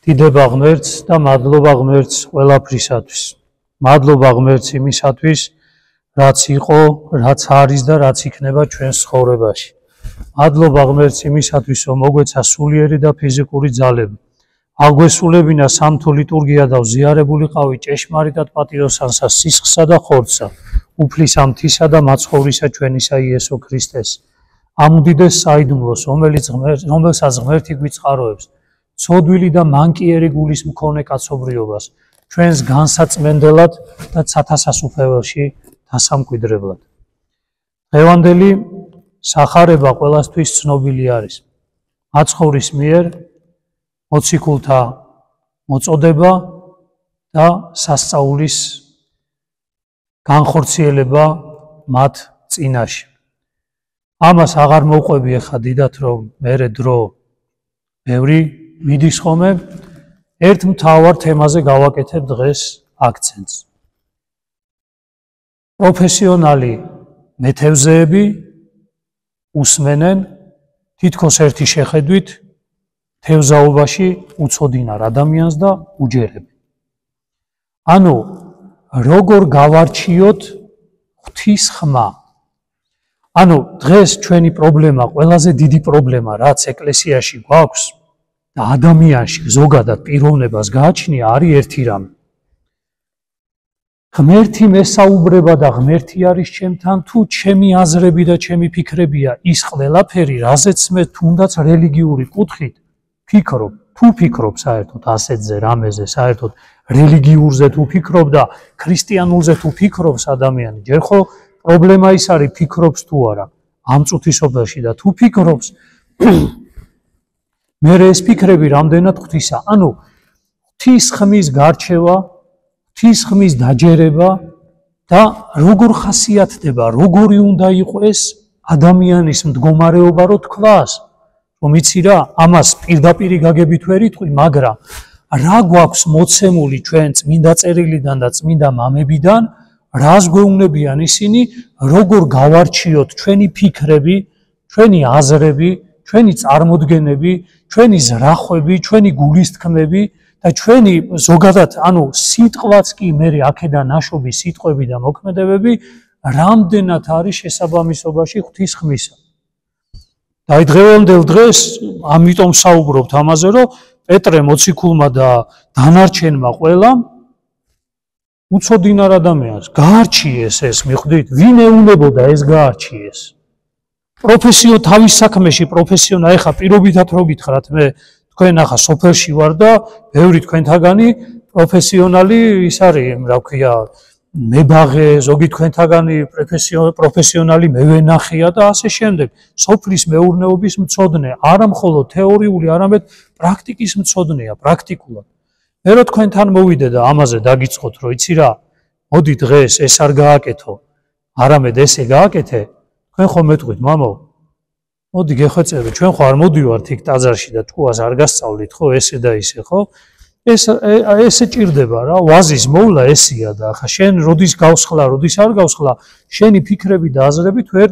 დიდება ღმერთს და მადლობა ღმერთს ყველაფრისათვის. მადლობა ღმერთს იმისათვის, რაც იყო, რაც არის და რაც იქნება ჩვენს ცხოვრებაში. მადლობა ღმერთს იმისათვის, რომ მოგვეცა სულიერი და ფიზიკური ძალები. აგვესულებინა სამთო ლიტურგია და ვზიარებულიყავი ჭეშმარიტად პატიოსანსა, სისხლსა და ხორცსა, უფლისა მთისა და მაცხოვრისა ჩვენისა იესო ქრისტეს. ამ უდიდეს საიდუმლოს, რომელსაც ღმერთი გვიწყაროებს, ცოდვილი და მანკიერი გულის მქონე კაცობრიობას, ჩვენს განსაწმენდელად და ცათასასუფეველში დასამკვიდრებლად. დღევანდელი სახარება ყველასთვის ცნობილი არის. მაცხოვრის მიერ მოციქულთა მოწოდება და სასწაულის განხორციელება მათ წინაშე. ამას აღარ მოვყვები ახლა დიდად, რომ მერე დრო ბევრი მიდის ხოლმე. ერთ მთავარ თემაზე გავაკეთებ დღეს აქცენტს. პროფესიონალი მეთევზეები უსმენენ თითქოს ერთი შეხედვით თევზაობაში უცოდინარ ადამიანს და უჯერებენ. ანუ როგორ გავარჩიოთ ღვთის ხმა. ანუ დღეს ჩვენი პრობლემა, ყველაზე დიდი პრობლემა, რაც ეკლესიაში გვაქვს და ადამიანში ზოგადად პიროვნებას გააჩნია, არის ერთი რამე. ღმერთი მესაუბრება და ღმერთი არის ჩემთან, თუ ჩემი აზრები და ჩემი ფიქრებია ის ყველაფერი, რაზეც მე თუნდაც რელიგიური კუთხით ფიქრობ, თუ ფიქრობ საერთოდ ასეთზე, რამეზე, საერთოდ რელიგიურზე თუ ფიქრობ და ქრისტიანულზე თუ ფიქრობს ადამიანი, ჯერ ხო პრობლემა ის არის ფიქრობს თუ არა ამ წუთისობაში და თუ ფიქრობს მე ეს ფიქრები რამდენად ღვთისა, ანუ ღვთის ხმის გარჩევა, ღვთის ხმის დაჯერება და როგორ ხასიათდება, როგორი უნდა იყოს ადამიანის მდგომარეობა, რო თქვას, რომ იცი რა, ამას პირდაპირი გაგებით ვერ იტყვი, მაგრამ რა გვაქვს მოცემული ჩვენ წმინდა წერილიდან და წმინდა მამებიდან, რას გვეუბნებიან ისინი, როგორ გავარჩიოთ ჩვენი ფიქრები, ჩვენი აზრები, ჩვენი წარმოდგენები, ჩვენი ზრახვები, ჩვენი გულისთქმები და ჩვენი ზოგადად, ანუ სიტყვაც კი მე აქედან ნაშობი სიტყვები და მოქმედებები, რამდენად არის შესაბამისობაში ღვთის ხმისა. და დღევანდელ დღეს ამიტომ საუბრობთ ამაზე, რომ პეტრე მოციქულმა და დანარჩენმა ყველამ უცოდინარ ადამიანს გაარჩიეს ეს, მიხვდით, ვინ ეუნებოდა ეს გაარჩიეს. თავის საქმეში პროფესიონალი, ეხა პირობითად რო გითხრათ, მე თქვენ ახლა სოფელში ვარ და ბევრი თქვენთაგანი პროფესიონალი ის არის, რა ქვია, მებაღე, ზოგი თქვენთაგანი პროფესიონალი მევენახეა და ასე შემდეგ. სოფლის მეურნეობის მცოდნე, არა მხოლოდ თეორიული, არამედ პრაქტიკის მცოდნეა, პრაქტიკულად. მე რო თქვენთან მოვიდე და ამაზე დაგიწყოთ, რომ იცი რა, მოდი დღეს ეს არ გააკეთო, არამედ ესე გააკეთე, თქვენ ხომ მეტყვით, მამო, მოდი გეხვეწები, ჩვენ ხო არ მოდივართ იქ ტაძარში და თქვას არ გასწავლით, ხო, ესე და ისე, ხო? ესე ჭირდება რა, ვაზის მოვლა ესია და ახლა შენ როდის გავსხლა, როდის არ გავსხლა, შენი ფიქრები და აზრებით ვერ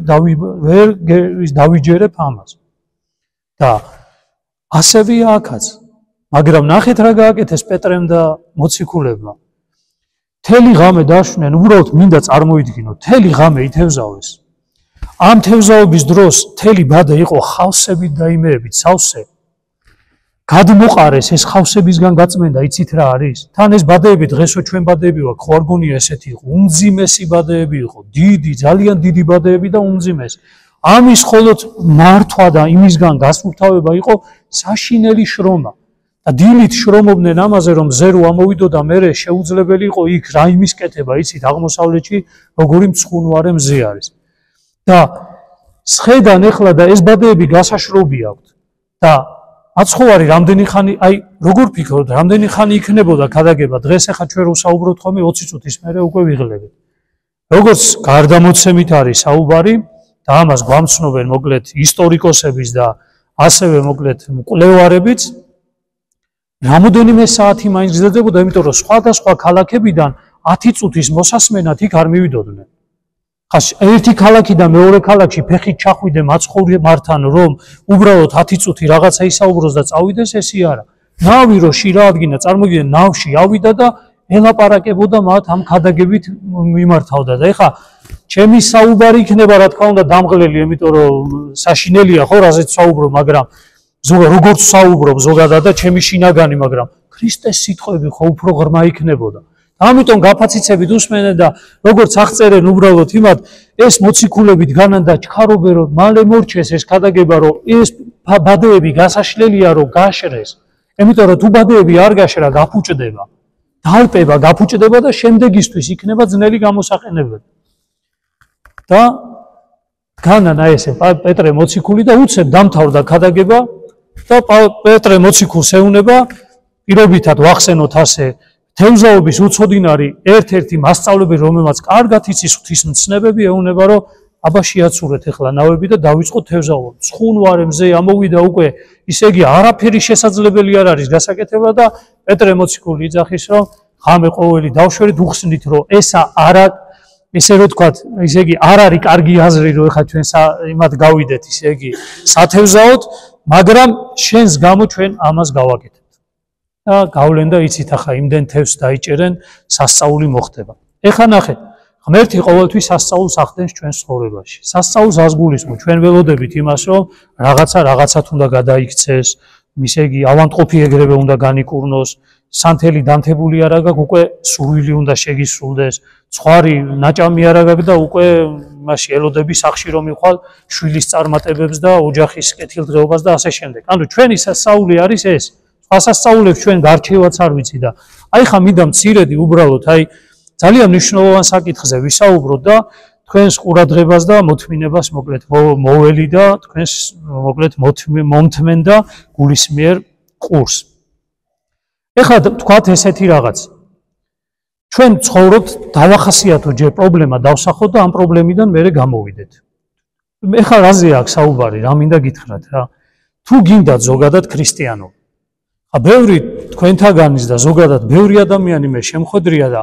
დავიჯერებ ამას. და ასევეა აქაც. მაგრამ ნახეთ რა გააკეთეს პეტრემ და მოციქულებმა. მთელი ღამე დაშვნენ, უბრალოდ მინდა წარმოიდგინოთ, მთელი ღამე ითევზავეს. ამ თევზაობის დროს მთელი ბადე იყო ხავსებით და იმეებით, სავსე. გადმოყარეს ეს ხავსებისგან გაწმენდა, იცით რა არის? თან ეს ბადეები დღესო ჩვენ ბადეები ვაქვს, ხო არ გონია ესეთი იყო, უმძიმესი ბადეები იყო, დიდი, ძალიან დიდი ბადეები და უმძიმესი. ამის მხოლოდ მართვა და იმისგან გასუფთავება იყო საშინელი შრომა. და დილით შრომობდნენ ამაზე, რომ ზერო ამოვიდო და მერე შეუძლებელი იყო იქ რა იმის კეთება, იცით, აღმოსავლეთში როგორი მცხუნვარე მზე არის. და სხედან ეხლა და ეს ბადეები გასაშრობი აქვთ. და აცხოვარი რამდენი ხანი, აი როგორ ფიქრობთ, რამდენი ხანი იქნებოდა ქადაგება, დღეს ახლა ჩვენ ვსაუბრობთ ხოლმე 20 წუთის მერე უკვე ვიღლებით. როგორც გარდამოცემით არის საუბარი და ამას გვამცნობენ მოკლედ ისტორიკოსების და ასევე მოკლედ მკვლევარებიც, რამოდენიმე საათი მაინც გრძელდებოდა, იმიტომ რომ სხვადასხვა ქალაქებიდან 10 წუთის მოსასმენად იქ არ მივიდოდნენ. ერთი ქალაქი და მეორე ქალაქში ფეხით ჩახვიდე მაცხოვრებთან, რომ უბრალოდ 10 წუთი რაღაცა ისაუბროს და წავიდეს, ესე არა. ნავი რო შეადგინა, წარმოგიდგენთ, ნავში ავიდა და ელაპარაკებოდა მათ ამ ქადაგებით მიმართავდა და ეხა ჩემი საუბარი იქნება რა თქმა უნდა დამღლელი, იმიტომ რომ საშინელია ხო რაზეც საუბრობ, მაგრამ როგორც საუბრობ ზოგადად და ჩემი შინაგანი, მაგრამ ქრისტეს სიტყვები ხო უფრო ღრმა იქნებოდა. ამიტომ გაფაციცებით უსმენენ და როგორც აღწერენ უბრალოდ იმათ ეს მოციქულებით განან და ჩქარობენ რომ მალე მორჩეს ეს ქადაგება რომ ეს ბადეები გასაშლელია რომ გაშრეს. იმიტომ რომ თუ ბადეები არ გაშრა გაფუჭდება. დალპება, გაფუჭდება და შემდეგისთვის იქნება ძნელი გამოსაყენებელი. და განან აი ესე პეტრე მოციქული და უცებ დამთავრდა ქადაგება და პეტრე მოციქულს ეუნება პირობითად ვახსენოთ ასე თევზაობის უცოდინარი ერთ-ერთი მასწავლებელი რომელმაც კარგად იცის ღვთისმცნებები ეუნება რომ აბა შეაცურეთ ახლა ნავები და დავიწყოთ თევზაობა. ცხუნვარე მზე ამოვიდა უკვე ისე იგი არაფერი შესაძლებელი არ არის გასაკეთებლად და პეტრე მოციქული იძახის რომ ღამე ყოველი დავშვერით უხსნით რომ ესა არა ესე რომ თქვათ ისე იგი არ არის კარგი აზრი რომ ეხა ჩვენ იმათ გავიდეთ ისე იგი სათევზაოდ მაგრამ შენს გამო ჩვენ ამას გავაკეთებთ. და გავლენ და იცით ახლა იმდენ თევზს დაიჭერენ სასწაული მოხდება. ეხლა ნახეთ ღმერთი ყოველთვის სასწაულს ახდენს ჩვენს ცხოვრებაში. სასწაულს ასგულისხმობ ჩვენ ველოდებით იმას რომ რაღაცათ უნდა გადაიქცეს, ისე იგი ავანტყოფი ეგრევე უნდა განიკურნოს, სანთელი დამთებული არა გაქვს უკვე სურვილი უნდა შეგისრულდეს, ცხარი ნაჭამი არა გაქვს და უკვე მასში ელოდები სახში რომ მიხვალ შვილის წარმატებებს და ოჯახის კეთილდღეობას და ასე შემდეგ. ანუ ჩვენი სასწაული არის ეს. სხვა სასწაულებს ჩვენ გარჩევაც არ ვიცი და აი ხა მინდა მცირედი უბრალოდ აი ძალიან მნიშვნელოვან საკითხზე ვისაუბროთ და თქვენს ყურადღებას და მოთმინებას მოკლედ მოველი და თქვენს მოკლედ მომთმენ და გულისმიერ ყურს. ეხლა თქვათ ესეთი რაღაც. ჩვენ ცხოვრობთ დავახასიათო ჯერ პრობლემა დავსახოთ და ამ პრობლემიდან მერე გამოვიდეთ. ეხლა რაზე აქვს საუბარი, რა მინდა გითხრათ რა. თუ გინდათ ზოგადად ქრისტიანობა. ბევრი თქვენთაგანის და ზოგადად ბევრი ადამიანი მე შემხვედრია და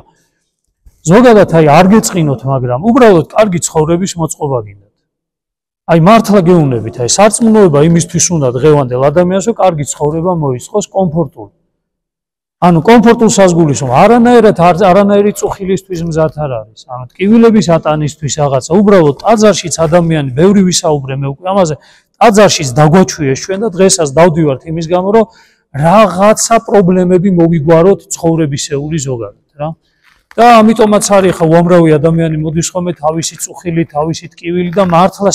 ზოგადად აი არ გეწყინოთ, მაგრამ უბრალოდ კარგი ცხოვრების მოწყობა გინდათ. აი მართლა გეუნებით, აი სარწმუნოება იმისთვის უნდა დღევანდელ ადამიანს, რომ კარგი ცხოვრება მოიწყოს კომფორტული. ანუ კომფორტულ საზგულისხმობ, არანაირი წუხილისთვის მზად არ არის. ანუ ტკივილების ატანისთვის რაღაცა, უბრალოდ ტაძარშიც ადამიანი ბევრი ვისაუბრე მე უკვე ამაზე, ტაძარშიც დაგვაჩვიეს ჩვენ და დღესაც დავდივართ იმის გამო, რომ რაღაცა პრობლემები მოვიგვაროთ ცხოვრებისეული ზოგადად რა. და ამიტომაც არის ხა უამრავი ადამიანი მოდის ხოლმე თავისი წუხილი, თავისი ტკივილი და მართლა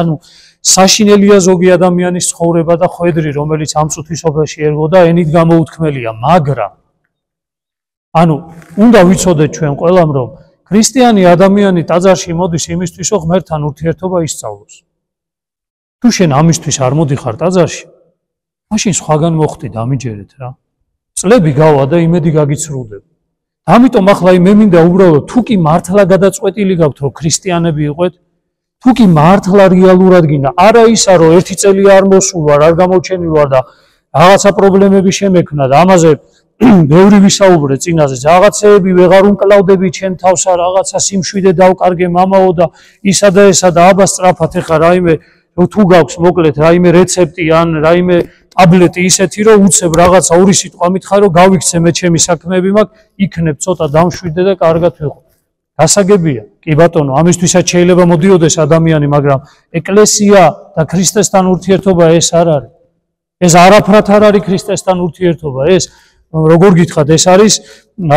ანუ საშინელია ზოგი ადამიანის ცხოვრება და ხვედრი, რომელიც ამ წუთისობაში ერგო და ენით გამოუთქმელია, მაგრამ ანუ უნდა ვიცოდეთ ჩვენ ყველამ, რომ ქრისტიანი ადამიანი ტაძარში მოდის იმისთვის, რომ ღმერთთან ურთიერთობა ისწავლოს. თუ შენ ამისთვის არ მოდიხარ ტაძარში, მაშინ სხვაგან მოხდი დამიჯერეთ რა. წლები გავა და იმედი გაგიცრუდება. ამიტომ ახლა მე მინდა უბრალოდ თუ კი მართლა გადაწყვეტილი გაქვთ რომ ქრისტიანები იყოთ, თუ კი მართლა რეალურად გინდა, არა ისა რომ ერთი წელი არ მოსულ ვარ, არ გამოჩენილ ვარ და რაღაცა პრობლემები შემექმნა და ამაზე ბევრი ვისაუბრე წინაზე, რაღაცეები ვეღარ უმკლავდები ჩემ თავს, რაღაცა სიმშვიდე დავკარგე მამაო და ისა და ესა და აბა სწრაფად ეხა რაიმე თუ გაქვს მოკლედ რაიმე რეცეპტი ან რაიმე ტაბლეტი ისეთი რომ უცებ რაღაცა ორი სიტყვა მითხარ რომ გავიქცე მე ჩემი საქმეები მაქვს, იქნებ ცოტა დამშვიდე და კარგად ვიყო. გასაგებია, კი ბატონო, ამისთვისაც შეიძლება მოდიოდეს ადამიანი, მაგრამ ეკლესია და ქრისტესთან ურთიერთობა ეს არ არის. ეს არაფრად არ არის ქრისტესთან ურთიერთობა, ეს როგორ გითხრათ, ეს არის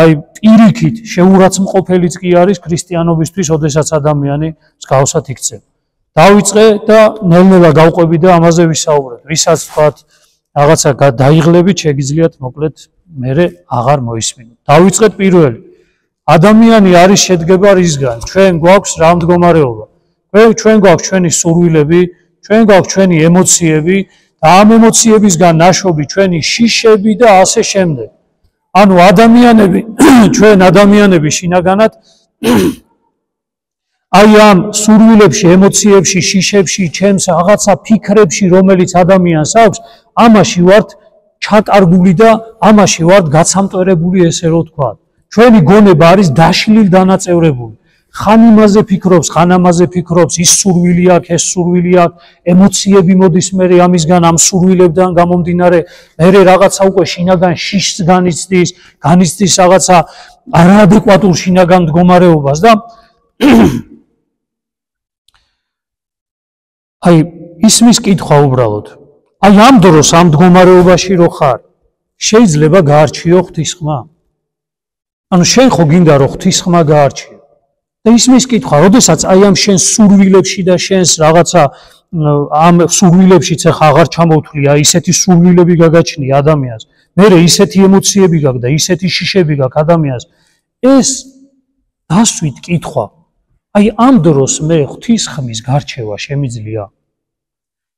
აი პირიქით შეურაცხმყოფელიც კი არის ქრისტიანობისთვის, ოდესაც ადამიანი მსგავსად იქცევა. დავიწყე და ნელ-ნელა გავყვები და ამაზე ვისაუბრებ. ვისაც თქვათ რაღაცა დაიღლებით, შეგიძლიათ მოკლედ მერე აღარ მოისმინოთ. დავიწყეთ პირველი. ადამიანი არის შედგება რისგან? ჩვენ გვაქვს რა მდგომარეობა? ჩვენ გვაქვს ჩვენი სურვილები, ჩვენ გვაქვს ჩვენი ემოციები და ამ ემოციებისგან ნაშობი ჩვენი შიშები და ასე შემდეგ. ანუ ადამიანები, ჩვენ ადამიანები შინაგანად აი ამ სურვილებში, ემოციებში, შიშებში, ჩემს რაღაცა ფიქრებში, რომელიც ადამიანს აქვს, ამაში ვართ ჩაკარგული და ამაში ვართ გაცამტვერებული, ესე რომ ვთქვა. ჩვენი გონება არის დაშლილ დანაწევრებული. ხან იმაზე ფიქრობს, ხან ამაზე ფიქრობს, ის სურვილი აქვს, ეს სურვილი აქვს, ემოციები მოდის მე ამისგან, ამ სურვილებიდან გამომდინარე, მე რაღაცა უკვე შინაგან შიშს განიცდის რაღაცა არაადეკვატურ შინაგან მდგომარეობას და აი ისმის კითხვა უბრალოდ. აი ამ დროს ამ მდგომარეობაში რო ხარ, შეიძლება გაარჩიო ღვთისხმა? ანუ შენ ხო გინდა რომ ღვთისხმა გაარჩიო? და ისმის კითხვა, როდესაც აი ამ შენ სურვილებში და შენს რაღაცა ამ სურვილებშიც ახლა აღარ ჩამოვთვლია, ისეთი სურვილები გაგაჩნია ადამიანს, მერე ისეთი ემოციები გაქვს და ისეთი შიშები გაქვს ადამიანს, ეს დასვით კითხვა. აი ამ დროს მე ღვთისხმის გარჩევა შემიძლია?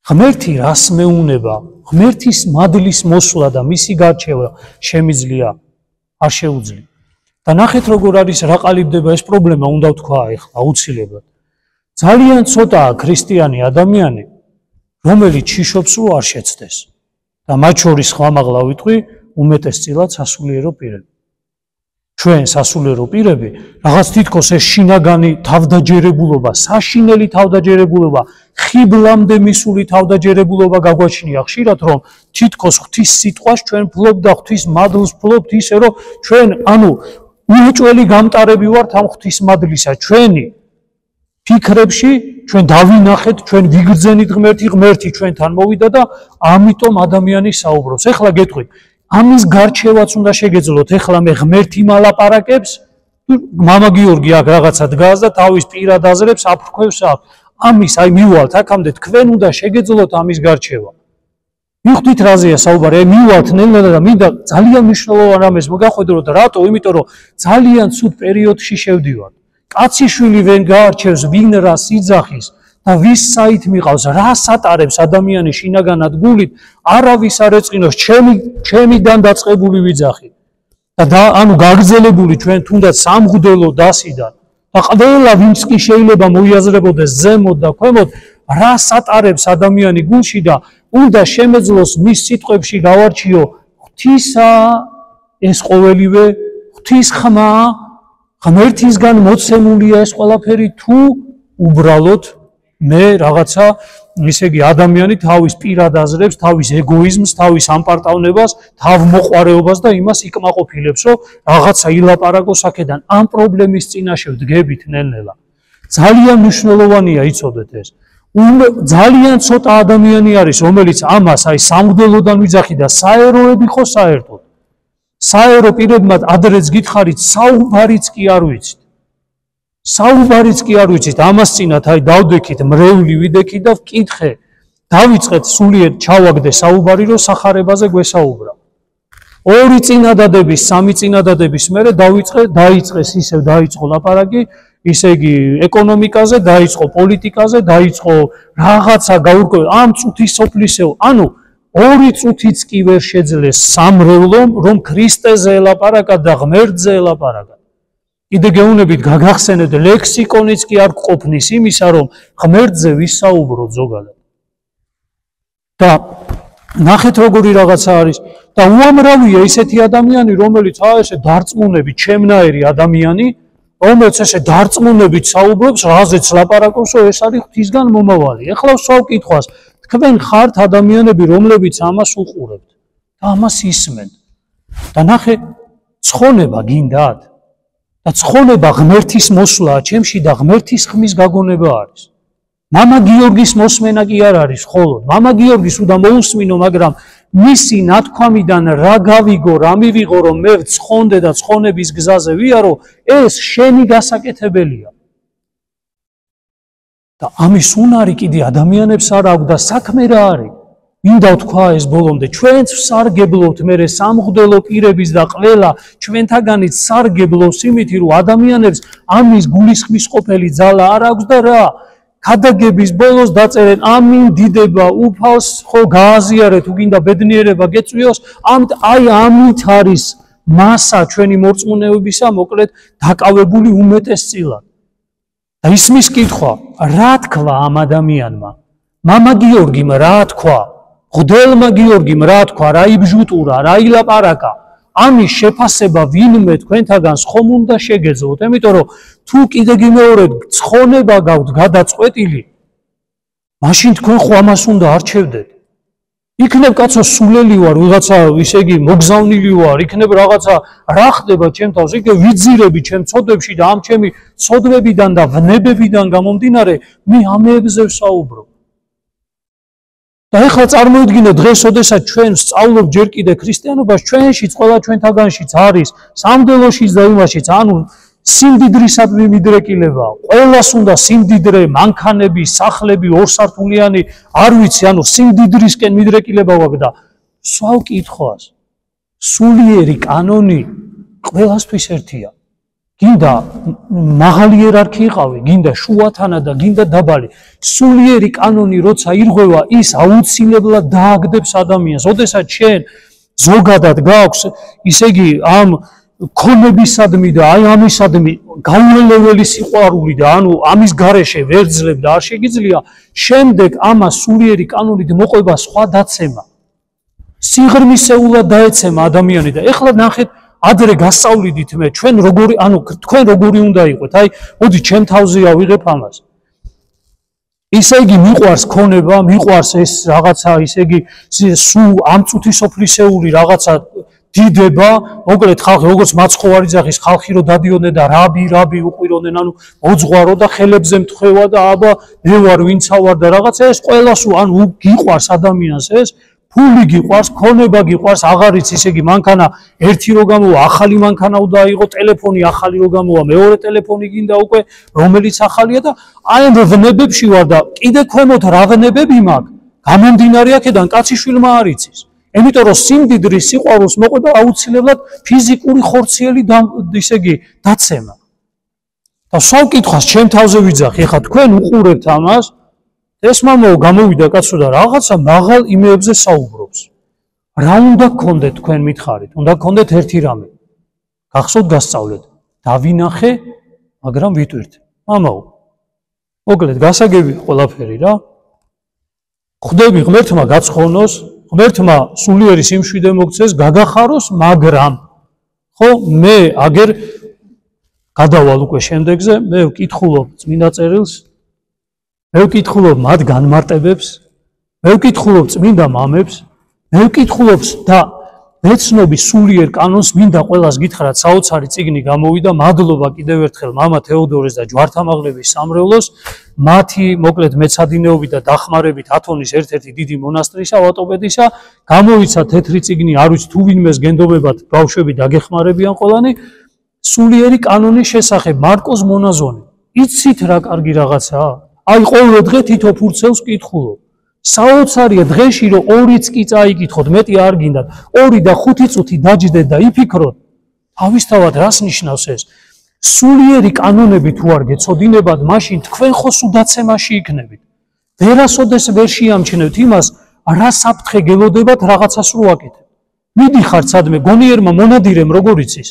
ღმერთი რას მეუნება? ღმერთის მადლის მოსვლა და მისი გარჩევა შემიძლია? არ შეუძლია. და ნახეთ როგორ არის რა ყალიბდება ეს პრობლემა, უნდა ვთქვა ახლა აუცილებლად. ძალიან ცოტაა ქრისტიანი ადამიანი, რომელიც შიშობს რომ არ შეცდეს. და მათ შორის ხმამაღლა ვიტყვი, უმეტესწილად სასულიერო პირები. ჩვენ სასულიერო პირები რაღაც თითქოს ეს შინაგანი თავდაჯერებულობა, საშინელი თავდაჯერებულობა, ხიბლამდე მისული თავდაჯერებულობა გაგვაჩნია ხშირად, რომ თითქოს ღვთის სიტყვას ჩვენ ფლობთ და ღვთის მადლს ფლობთ ისე რომ ჩვენ უეჭველი გამტარები ვართ ამ ღვთის მადლისა. ჩვენი ფიქრებში ჩვენ დავინახეთ, ჩვენ ვიგრძენით ღმერთი ჩვენთან მოვიდა და ამიტომ ადამიანი საუბრობს. ეხლა გეტყვით, ამის გარჩევაც უნდა შეგეძლოთ. ეხლა მე ღმერთი მალაპარაკებს, მამა გიორგი აქ რაღაცა დგას და თავის პირად აზრებს აფრქვევს აქვს. ამის აი მივალთ აქამდე, თქვენ უნდა შეგეძლოთ ამის გარჩევა. მიხვდით რაზეა საუბარი? აი მივალთ ნელ-ნელა და მინდა ძალიან მნიშვნელოვან რამეს მოგახვედროთ. რატო? იმიტომ რომ ძალიან ცუდ პერიოდში შევდივართ. კაციშვილი ვენ გაარჩევს, ვინ რას იძახის და ვის საით მიყავს, რას ატარებს ადამიანი შინაგანად გულით, არავის არ ეწყინოს, ჩემიდან დაწყებული ვიძახი. და ანუ გაგრძელებული ჩვენ თუნდაც სამღვდელო დასიდან და ყველა ვინც კი შეიძლება მოიაზრებოდეს ზემოთ და ქვემოთ, რას ატარებს ადამიანი გულში და უნდა შემეძლოს მის სიტყვებში გავარჩიო ღვთისა ეს ყოველივე, ღვთისხმა, ღმერთისგან მოცემულია ეს ყველაფერი, თუ უბრალოდ მე რაღაცა ისე იგი ადამიანი თავის პირად აზრებს, თავის ეგოიზმს, თავის ამპარტავნებას, თავმოყვარეობას და იმას იკმაყოფილებს, რომ რაღაცა ილაპარაკოს აქედან. ამ პრობლემის წინაშე ვდგებით ნელ-ნელა. ძალიან მნიშვნელოვანია იცოდეთ ეს. ძალიან ცოტა ადამიანი არის, რომელიც ამას აი სამღვდელოდან ვიძახი და საეროები ხო საერთოდ. საერო პირებმაც ადრეც გითხარით, საუბარიც კი არ ვიცით. საუბარიც კი არ ვიცით, ამას წინათ აი დავდექით, მრევლი ვიდექით და ვკითხე. დავიწყეთ სულიერ ჩავაგდე საუბარი, რომ სახარებაზე გვესაუბრა. 2 წინადადების, 3 წინადადების მერე დაიწყეს ისევ დაიწყო ლაპარაკი, ისე იგი ეკონომიკაზე, დაიწყო პოლიტიკაზე, დაიწყო რაღაცა გაურკვეველ ამ წუთის სოფლისეულ. ანუ 2 წუთიც კი ვერ შეძლეს სამრევლომ, რომ ქრისტეზე ელაპარაკა და ღმერთზე ელაპარაკა. კიდე გეუნებით გაგახსენებთ, ლექსიკონიც კი არ გყოფნის იმისა, რომ ღმერთზე ვისაუბროთ ზოგადად. და ნახეთ როგორი რაღაცა არის და უამრავია ისეთი ადამიანი, რომელიც ესე დარწმუნებით, ჩემნაირი ადამიანი, რომელიც ესე დარწმუნებით საუბრობს, რაზეც ლაპარაკობს, რომ ეს არის ღვთისგან მომავალი. ეხლა ვსვავ კითხვას, თქვენ ხართ ადამიანები, რომლებიც ამას უყურებთ და ამას ისმენთ. და ნახე, ცხონება გინდათ? და ცხონება ღმერთის მოსვლაა ჩემში და ღმერთის ხმის გაგონება არის. მამა გიორგის მოსმენა კი არ არის მხოლოდ. მამა გიორგის უნდა მოусმინო, მაგრამ მისი ნათქვამიდან რა გავიგო, რა მივიღო, რომ მე ცხონდე და ცხონების გზაზე ვიარო, ეს შენი გასაკეთებელია. და ამის უნარი კიდე ადამიანებს არ აქვს და საქმე რა არის? მინდა ვთქვა ეს ბოლომდე, ჩვენც ვსარგებლობთ მე სამღვდელო პირების და ყველა ჩვენთაგანიც სარგებლობს იმით, რომ ადამიანებს ამის გულისხმის ყოფილი ძალა არ აქვს და რა ქადაგების ბოლოს დაწერენ ამინ დიდება უფალს ხო გააზიარეთ, თუ გინდა ბედნიერება გეწვიოს, აი ამით არის მასა ჩვენი მორწმუნეობისა, მოკლედ დაკავებული უმეტესწილად. და ისმის კითხვა, რა თქვა ამ ადამიანმა? მამა გიორგიმ რა თქვა? ღდელმა გიორგიმ რა თქვა, რა იბჟუტურა, რა ილაპარაკა? ამის შეფასება ვინმე თქვენთაგანს ხომ უნდა შეგეძლოთ, იმიტომ რომ თუ კიდე გიმეორებ ცხონება გაქვთ გადაწყვეტილი, მაშინ თქვენ ხო ამას უნდა არჩევდეთ. იქნებ კაცო სულელი ვარ, ვიღაცა ისე იგი მოგზავნილი ვარ, იქნებ რაღაცა რა ხდება ჩემ თავს, იქ ვიძირები ჩემ ცოდვებში და ამ ჩემი ცოდვებიდან და ვნებებიდან გამომდინარე, მე ამებზე ვსაუბრობ. და ეხლა წარმოიდგინეთ დღეს, ოდესაც ჩვენ სწავლობ ჯერ კიდე ქრისტიანობას, ჩვენშიც ყველა ჩვენთაგანშიც არის სამდელოშიც და იმაშიც, ანუ სიმდიდრისადმი მიდრეკილება, ყველას უნდა სიმდიდრე, მანქანები, სახლები, ორსართულიანი, არ ვიცი, ანუ სიმდიდრისკენ მიდრეკილება ვაქვს და სვავ კითხვას. სულიერი კანონი ყველასთვის ერთია. გინდა მაღალი იერარქი იყავი, გინდა შუათანა და გინდა დაბალი. სულიერი კანონი როცა ირღვევა, ის აუცილებლად დააგდებს ადამიანს. ოდესაც შენ ზოგადად გაქვს, ისე იგი ამ ქონებისადმი და აი ამისადმი გაუელეველი სიყვარული და ანუ ამის გარეშე ვერ ძლებ და არ შეგიძლია, შემდეგ ამას სულიერი კანონით მოყვება სხვა დაცემა. სიღრმისეულად დაეცემა ადამიანი და ეხლა ნახეთ, ადრე გასწავლიდით მე, თქვენ როგორი უნდა იყოთ, აი, მოდი ჩემ თავზეა ვიღებ ამას. ისე იგი მიყვარს ქონება, მიყვარს ეს რაღაცა, ისე იგი სულ ამ წუთის სოფლისეული რაღაცა დიდება, მოკლედ ხალხი როგორც მაცხოვარი ძაღის ხალხი რო დადიოდნენ და რაბი უყვიროდნენ, ანუ მოძღვარო და ხელებზე მთხვევა და აბა მე ვარ ვინცა ვარ და რაღაცა ეს ყველას ანუ გიყვარს ადამიანს ეს, ფული გიყვარს, ქონება გიყვარს, აღარ იცი ისე იგი მანქანა ერთი რო გამოვა, ახალი მანქანა უნდა აიღო, ტელეფონი ახალი რო გამოვა, მეორე ტელეფონი გინდა უკვე, რომელიც ახალია და აი ამ ვნებებში ვარ და კიდე ქვემოთ რა ვნებები მაქვს, გამომდინარე აქედან კაცი შვილმა არ იცის. Იმიტომ რომ სიმდიდრის სიყვარულს მოყვება აუცილებლად ფიზიკური ხორციელი ისე იგი დაცემა. და სულ კითხვას ჩემ თავზე ვიძახი, ხა თქვენ უყურებთ ამას, ეს მამაო გამოვიდა კაცო და რაღაცა მაღალ იმეებზე საუბრობს. რა უნდა გქონდეთ თქვენ მითხარით? უნდა გქონდეთ ერთი რამე. გახსოვთ გასწავლეთ. დავინახე, მაგრამ ვიტვირთ. მამაო. მოკლედ გასაგები ყველაფერი რა. ხვდები ღმერთმა გაცხონოს, ღმერთმა სულიერი სიმშვიდე მოგცეს, გაგახაროს, მაგრამ ხო მე აგერ გადავალ უკვე შემდეგზე, მე ვკითხულობ წმინდა წერილს, მე ვკითხულობ მათ განმარტებებს, მე ვკითხულობ წმინდა მამებს, მე ვკითხულობ და მეცნობის სულიერ კანონს მინდა ყველას გითხრათ, საოცარი წიგნი გამოვიდა, მადლობა კიდევ ერთხელ მამა თეოდორეს და ჯვართამაღლების სამრევლოს, მათი მოკლედ მეცადინეობით და დახმარებით ათონის ერთ-ერთი დიდი მონასტრისა, ავატობედისა, გამოვიცა თეთრი წიგნი, არ ვიცი თუ ვინმეს გენდობებათ ბავშვები დაგეხმარებიან ყველანი, სულიერი კანონის შესახებ, მარკოს მონაზონი. იცით რა კარგი რაღაცაა? აი ყოველ დღე თითო ფურცელს ვკითხულობ. საოცარია დღეში რომ 2-ც კი წაიკითხოთ, მეტი არ გინდათ, 2 და 5 წუთი დაჯდეთ და იფიქროთ, თავისთავად რას ნიშნავს ეს? სულიერი კანონები თუ არ გეცოდინებათ, მაშინ თქვენ ხო სუდაცემაში იქნებით. ვერასოდეს ვერ შეამჩნევთ იმას, რა საფრთხე გელოდებათ რაღაცას რო აკეთებ. მიდიხართ სადმე, გონიერმა მონადირემ როგორ იცის?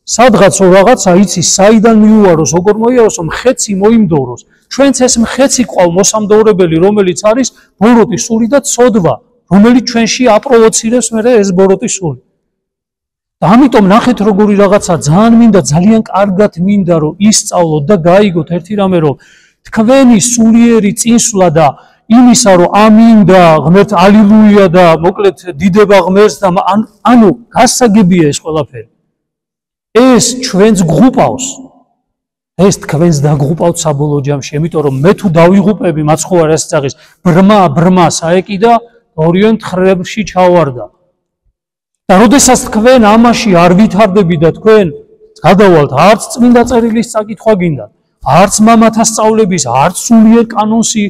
სადღაცო რაღაცა იცის, საიდან მიუაროს, როგორ მოიაროს, მხეცი მოიმდოვროს. ჩვენც ეს მხეცი ყვალ მოსამდოვრებელი, რომელიც არის ბოროტი სული და ცოდვა, რომელიც ჩვენში აპროვოცირებს მე ეს ბოროტი სული. და ამიტომ ნახეთ როგორი რაღაცა ძალიან მინდა, ძალიან კარგად მინდა რომ ისწავლოთ და გაიგოთ ერთი რამე, რომ თქვენი სულიერი წინსვლა და იმისა რომ ამინ და ღმერთ ალილუია და მოკლედ დიდება ღმერთს და ანუ გასაგებია ეს ყველაფერი. ეს ჩვენს გღუპავს. ეს თქვენს დაგღუპავთ საბოლოო ჯამში, იმიტომ რომ მე თუ დავიღუპები მაცხოვარ ეს ძაღის ბრმა საეკიდა, ორიონ თხრებში ჩავარდა. და როდესაც თქვენ ამაში არ ვითარდები და თქვენ გადავალთ არც წმინდა წერილის წაკითხვა გინდათ, არც მამათა სწავლების, არც სულიერ კანონსი,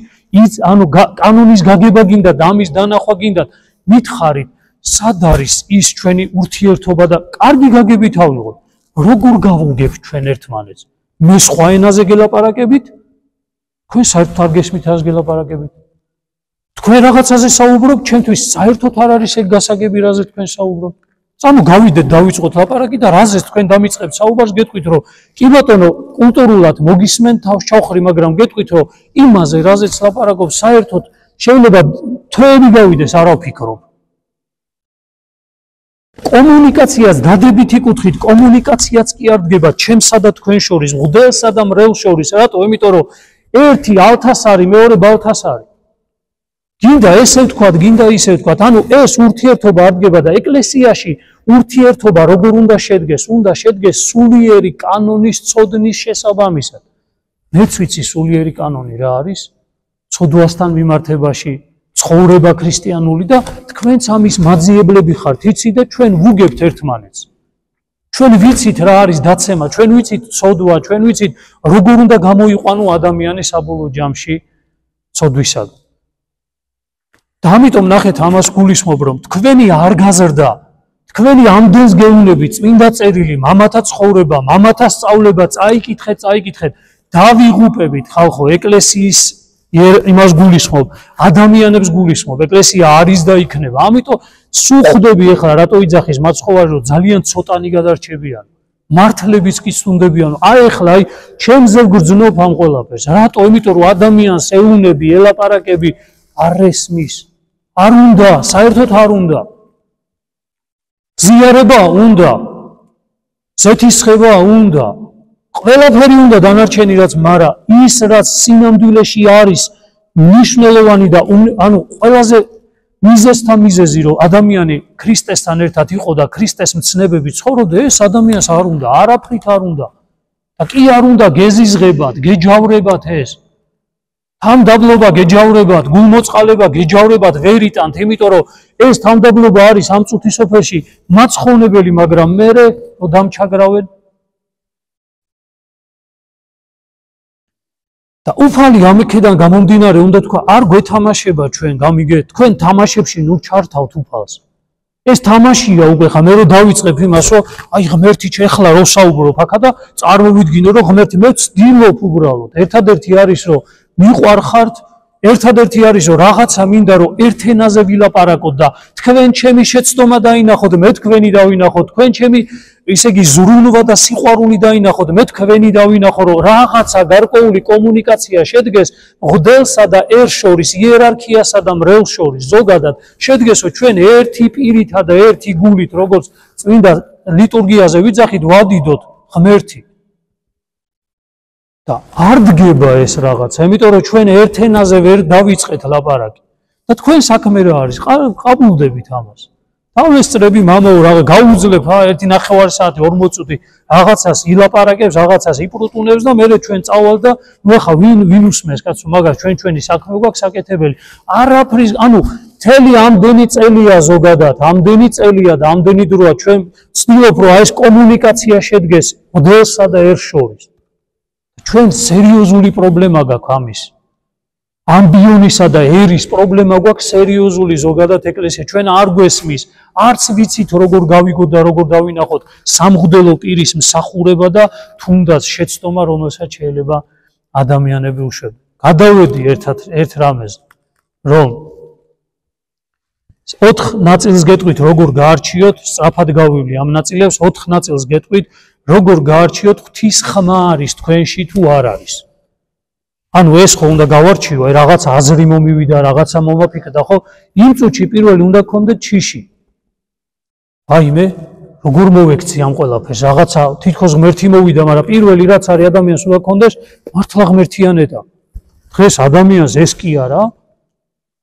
ანუ კანონის გაგება გინდათ, ამის დანახვა გინდათ, მითხარით, სად არის ის ჩვენი ურთიერთობა და კარგი გაგებით ავიღოთ. როგორ გავუგებთ ჩვენ ერთმანეთს? მე სხვა ენაზე გელაპარაკებით? თქვენ საერთოდ არ გესმით რას გელაპარაკებით? თქვენ რაღაცაზე საუბრობთ, ჩემთვის საერთოდ არ არის ეგ გასაგები, რაზე თქვენ საუბრობთ. წამო გავიდეთ, დავიწყოთ ლაპარაკი და რაზეც თქვენ დამიწყებთ საუბარს, გეტყვით, რომ კი ბატონო, კულტურულად მოგისმენთ თავს ჩავხრი, მაგრამ გეტყვით, რომ იმაზე, რაზეც ლაპარაკობ, საერთოდ შეიძლება თვეები გავიდეს, არ ვფიქრობ. კომუნიკაციას დადებითი კუთხით კომუნიკაციაც კი არ დგება ჩემსა და თქვენ შორის, მღვდელსა და მრევლს შორის. რატო? იმიტომ რომ ერთი ალთას არის, მეორე ბალთას არის. გინდა ესე ვთქვათ, გინდა ისე ვთქვათ. ანუ ეს ურთიერთობა არ დგება და ეკლესიაში ურთიერთობა როგორ უნდა შედგეს? უნდა შედგეს სულიერი კანონის წოდნის შესაბამისად. მეც ვიცი სულიერი კანონი რა არის? ცოდვასთან მიმართებაში ცხოვრება ქრისტიანული და თქვენც ამის მაძიებლები ხართ, იცი და ჩვენ ვუგებთ ერთმანეთს. ჩვენ ვიცით რა არის დაცემა, ჩვენ ვიცით ცოდვა, ჩვენ ვიცით როგორ უნდა გამოიყვანო ადამიანი საბოლოო ჯამში ცოდვისაგან. და ამიტომ ნახეთ ამას გულისხმობ, რომ თქვენი არ გაზრდა, თქვენი ამდენს გეუნებით, წმინდა წერილი, მამათა ცხოვრება, მამათა სწავლება, წაიკითხეთ, დავიღუპებით ხალხო, ეკლესიის იმას გულისხმობ, ადამიანებს გულისხმობ, ეკლესია არის და იქნება. ამიტომ სულ ხვდები ახლა რატო იძახის მაცხოვარი, რომ ძალიან ცოტანი გადარჩებიან. მართლებიც კი სტუნდებიან. აი ახლა ჩემზე გრძნობ ამ ყველაფერს. რატო? იმიტომ რომ ადამიანს ეუნები, ელაპარაკები არ ესმის. არ უნდა, საერთოდ არ უნდა. ზიარება უნდა. ზეთისხება უნდა. ყველაფერი უნდა დანარჩენი რაც, მაგრამ ის რაც სინამდვილეში არის მნიშვნელოვანი და ანუ ყველაზე მიზეზთან მიზეზი, რომ ადამიანი ქრისტესთან ერთად იყო და ქრისტეს მცნებები ცხოვრობდა, ეს ადამიანს არ უნდა, არაფრით არ უნდა. და კი არ უნდა გეზიზღებათ, გეჯავრებათ ეს. თამდაბლობა გეჯავრებათ, გულმოწყალება გეჯავრებათ ვერიტანთ, იმიტომ რომ ეს თამდაბლობა არის ამ წუთის სოფელში მაცხოვნებელი, მაგრამ მერე რომ დამჩაგრავენ და უფალი ამიქედან გამომდინარე უნდა თქვა, არ გვეთამაშება ჩვენ, გამიგეთ, თქვენ თამაშებში ნუ ჩართავთ უფალს. ეს თამაშია უკვე ხა მე რომ დავიწყებ იმას, რომ აი ღმერთი ეხლა რო საუბრობ აქა და წარმოვიდგინო რომ ღმერთი მე ვცდილობ უბრალოდ. ერთადერთი არის რომ მიყვარხართ, ერთადერთი არის რომ რაღაცა მინდა რომ ერთ ენაზე ვილაპარაკოთ და თქვენ ჩემი შეცდომა დაინახოთ, მე თქვენი დავინახოთ, თქვენ ჩემი ისე იგი ზრუნვა და სიყვარული დაინახოთ, მე თქვენი დავინახო, რომ რაღაცა გარკვეული კომუნიკაცია შედგეს მღვდელსა და ერს შორის, იერარქიასა და მრევლს შორის, ზოგადად შედგესო ჩვენ ერთი პირითა და ერთი გულით, როგორც წმინდა ლიტურგიაზე ვიძახით, ვადიდოთ ღმერთი. და არ დგება ეს რაღაცა, იმიტომ რომ ჩვენ ერთ ენაზე ვერ დავიწყეთ ლაპარაკი. და თქვენ საქმე რა არის? ყაბულდებით ამას. დავესწრები მამაო, რა გაუძლებ ერთი ნახევარი საათი 40 წუთი რაღაცას ილაპარაკებს, რაღაცას იპრუტუნებს და მერე ჩვენ წავალ და ნუ ახლა ვინ უსმენს კაცო, მაგას ჩვენი საქმე გვაქვს საკეთებელი. არაფრის, ანუ მთელი ამდენი წელია ზოგადად, ამდენი წელია და ამდენი დროა ჩვენ ვცდილობ რომ ეს კომუნიკაცია შედგეს მღვდელსა და ერს შორის. ჩვენ სერიოზული პრობლემა გაქვს ამის. ამბიონისა და ერის პრობლემა გვაქვს სერიოზული ზოგადად ეკლესია. ჩვენ არ გვესმის, არც ვიცით როგორ გავიგოთ და როგორ დავინახოთ სამღვდელო პირის მსახურება და თუნდაც შეცდომა, რომელსაც შეიძლება ადამიანები უშვებენ. გადავედი ერთ რამეზე, რომ 4 ნაწილს გეტყვით როგორ გაარჩიოთ, სწრაფად გავივლი ამ ნაწილებს, 4 ნაწილს გეტყვით როგორ გაარჩიოთ ღვთის ხმა არის თქვენში თუ არ არის. ანუ ეს ხო უნდა გავარჩიო, აი რაღაცა აზრი მომივიდა, რაღაცა მომაფიქრდა, ხო? იმ წუთში პირველი უნდა გქონდეთ ჩიში. აი მე როგორ მოვექცი ამ ყველაფერს, რაღაცა თითქოს ღმერთი მოვიდა, მაგრამ პირველი რაც არის ადამიანს უნდა გქონდეს მართლა ღმერთიანება. დღეს ადამიანს ეს კი არა,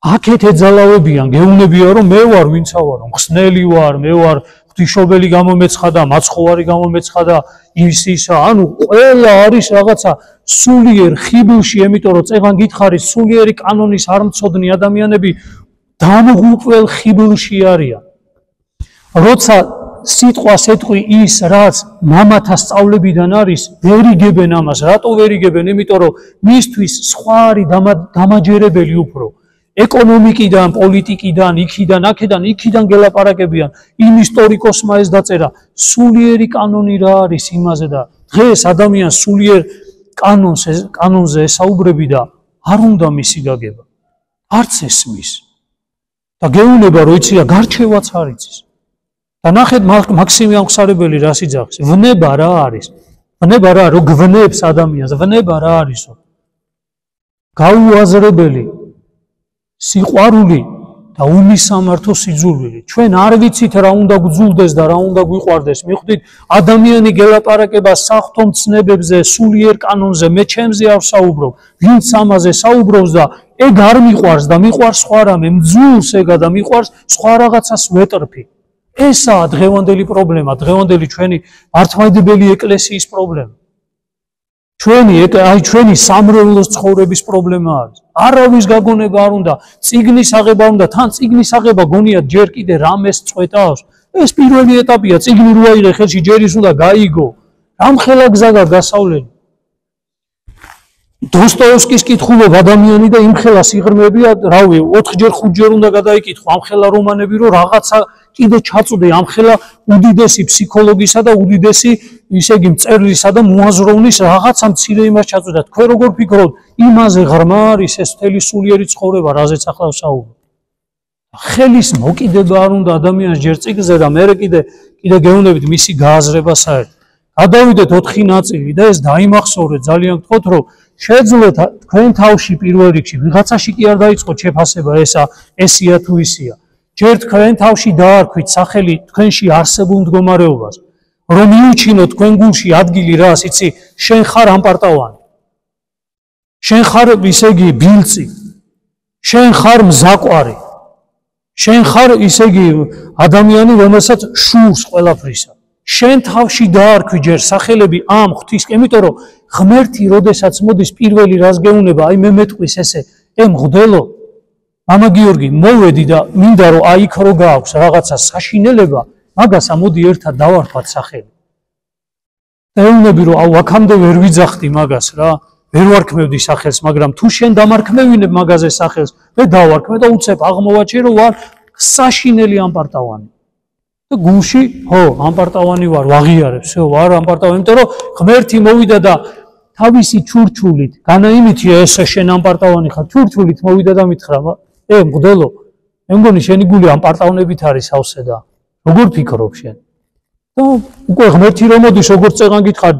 აქეთ ეძალავებიან, გეუნებიან რომ მე ვარ ვინცა ვარ, მხსნელი ვარ, მე ვარ ღვთისმშობელი გამომეცხადა, მაცხოვარი გამომეცხადა, ისა, ანუ ყველა არის რაღაცა სულიერ ხიბლში, იმიტომ რომ წეღან გითხარის სულიერი კანონის არ მცოდნი ადამიანები დამღუპველ ხიბლში არიან. როცა სიტყვას ეტყვი ის, რაც მამათა სწავლებიდან არის, ვერ იგებენ ამას. რატო ვერ იგებენ? იმიტომ რომ მისთვის სხვა არის დამაჯერებელი უფრო. ეკონომიკიდან, პოლიტიკიდან, იქიდან გელაპარაკებიან. იმ ისტორიკოსმა ეს დაწერა, სულიერი კანონი რა არის იმაზე და დღეს ადამიანს სულიერ კანონზე ესაუბრები და არ უნდა მისი გაგება. არც ესმის. და გეუნება რომ იცი რა გარჩევაც არ იცის. და ნახეთ მაქსიმე ამხსარებელი რას იძახის. ვნება რა არის? ვნება რა, რომ გვნებს ადამიანს, ვნება რა არისო? გაუაზრებელი სიყვარული და უმისამართო სიძულვილი. ჩვენ არ ვიცით რა უნდა გძულდეს და რა უნდა გვიყვარდეს. მიხვდით, ადამიანი გელაპარაკება საღვთო მცნებებზე, სულიერ კანონზე, მე ჩემზე არ ვსაუბრობ. ვინც ამაზე საუბრობს და ეგ არ მიყვარს და მიყვარს სხვა რამე, მძულს ეგა და მიყვარს სხვა რაღაცას ვეტრფი. ესაა დღევანდელი პრობლემა, დღევანდელი ჩვენი მართლმადიდებელი ეკლესიის პრობლემა. ჩვენი სამრევლოს ცხოვრების პრობლემა არის. არავის გაგონება არ უნდა, წიგნის აღება უნდა, თან წიგნის აღება გონიათ ჯერ კიდე რამეს წვეტავს. ეს პირველი ეტაპია, წიგნი რო აიღე ხელში, ჯერ ის უნდა გაიგო. რამხელა გზა გასავლელი. დოსტოევსკის კითხულობ ადამიანი და იმხელა სიღრმეებია, რავი, 4-ჯერ 5-ჯერ უნდა გადაიკითხო ამხელა რომანები, რომ რაღაცა კიდე ჩაწვდე ამხელა უდიდესი ფსიქოლოგისა და უდიდესი ისე იგი მწერლისა და მოაზროვნის რაღაცა მცირე იმას ჩაწვდა. თქვენ როგორ ფიქრობთ, იმაზე ღრმა არის ეს მთელი სულიერი ცხოვრება, რაზეც ახლა ვსაუბრობ. ხელის მოკიდება არ უნდა ადამიანს ჯერ წიგნზე და მერე კიდე გეუბნებით მისი გააზრება საერთოდ. გადავიდეთ 4 ნაწილი და ეს დაიმახსოვრეთ, ძალიან გთხოვთ, რომ შეძლოთ თქვენ თავში პირველ რიგში ვიღაცაში კი არ დაიწყოთ შეფასება ესია თუ ისია. ჯერ თქვენ თავში დაარქვით სახელი თქვენში არსებულ მდგომარეობას, რომ მიუჩინოთ თქვენ გულში ადგილი რას, იცი, შენ ხარ ამპარტავანი. შენ ხარ ისე იგი ბილწი. შენ ხარ მზაყვარი. შენ ხარ ისე იგი ადამიანი, რომელსაც შურს ყველაფრისა. შენ თავში დაარქვი ჯერ სახელები ამ ღვთის, იმიტომ რომ ღმერთი როდესაც მოდის პირველი რას გეუნება, აი მე მეტყვის ესე, მღვდელო, მამა გიორგი, მოვედი და მინდა რომ აი იქ რო გააქვს რაღაცა საშინელება, მაგას ამოდი ერთად დავარქვათ სახელი. ეუბნები რომ აუ აქამდე ვერ ვიძახდი მაგას რა, ვერ ვარქმევდი სახელს, მაგრამ თუ შენ დამარქმევინებ მაგაზე სახელს, მე დავარქმე და უცებ აღმოვაჩინე რომ ვარ საშინელი ამპარტავანი. და გულში, ხო, ამპარტავანი ვარ, ვაღიარებ, всё, ვარ ამპარტავანი, იმიტომ რომ ღმერთი მოვიდა და თავისი ჩურჩულით, განაიმითია ესე შენ ამპარტავანი ხარ, ჩურჩულით მოვიდა და მითხრა, მღვდელო, მე მგონი შენი გული ამპარტავნებით არის ავსე და როგორ ფიქრობ შენ? და უკვე ღმერთი რომ მოდის, როგორც წეგან გითხარ,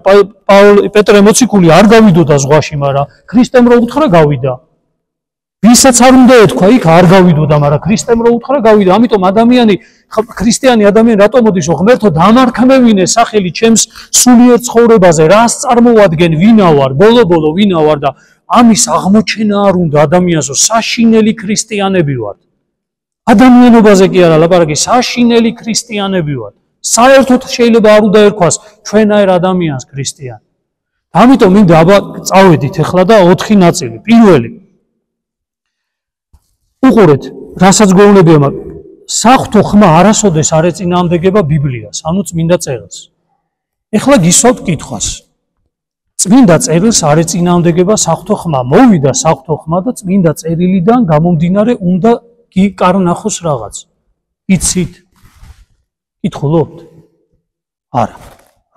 პეტრე მოციქული არ გავიდოდა ზღვაში, მაგრამ ქრისტემ რო უთხრა გავიდა. ვისაც არ უნდა ეთქვა, იქ არ გავიდოდა, მაგრამ ქრისტემ რო უთხრა გავიდა. ამიტომ ადამიანი, ქრისტიანი ადამიანი რატომ მოდის, რომ ღმერთო დამარქმევინე სახელი ჩემს სულიერ ცხოვრებაზე, რას წარმოვადგენ, ვინა ვარ, ბოლო ვინა ვარ და ამის აღმოჩენა არ უნდა ადამიანს, რომ საშინელი ქრისტიანები ვართ. ადამიანობაზე კი არა ლაპარაკი, საშინელი ქრისტიანები ვართ. საერთოდ შეიძლება არ უნდა ერქვას ჩვენაერ ადამიანს ქრისტიანი. ამიტომ მინდა წავედით ახლა და 4 ნაწილი. პირველი. უყურეთ, რასაც გვეუბნებია, საღვთო ხმა არასოდეს არ ეწინააღმდეგება ბიბლიას, ანუ წმინდა წერილს. ეხლა გისვავთ კითხვას. წმინდა წერილს არ ეწინააღმდეგება საღვთო ხმა. მოვიდა საღვთო ხმა და წმინდა წერილიდან გამომდინარე უნდა გიკარნახოს რაღაც. იცით? კითხულობთ? არა.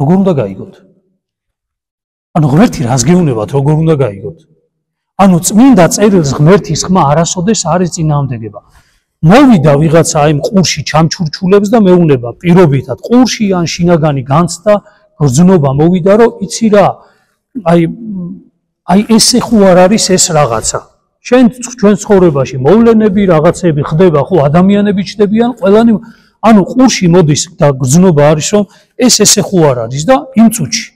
როგორ უნდა გაიგოთ? ანუ ღმერთი რას გეუბნებათ, როგორ უნდა გაიგოთ? ანუ წმინდა წერილს ღმერთის ხმა არასოდეს არ ეწინააღმდეგება. მოვიდა ვიღაცა აი ყურში ჩამჩურჩულებს და მეუბნება პირობითად ყურში ან შინაგანი განცდა გრძნობა მოვიდა რომ იცი რა აი ესე ხო არ არის ეს რაღაცა ჩვენ ცხოვრებაში მოვლენები რაღაცები ხდება ხო ადამიანები ჩდებიან ყველანი ანუ ყურში მოდის და გრძნობა არის რომ ესე ხო არ არის და იმ წუთში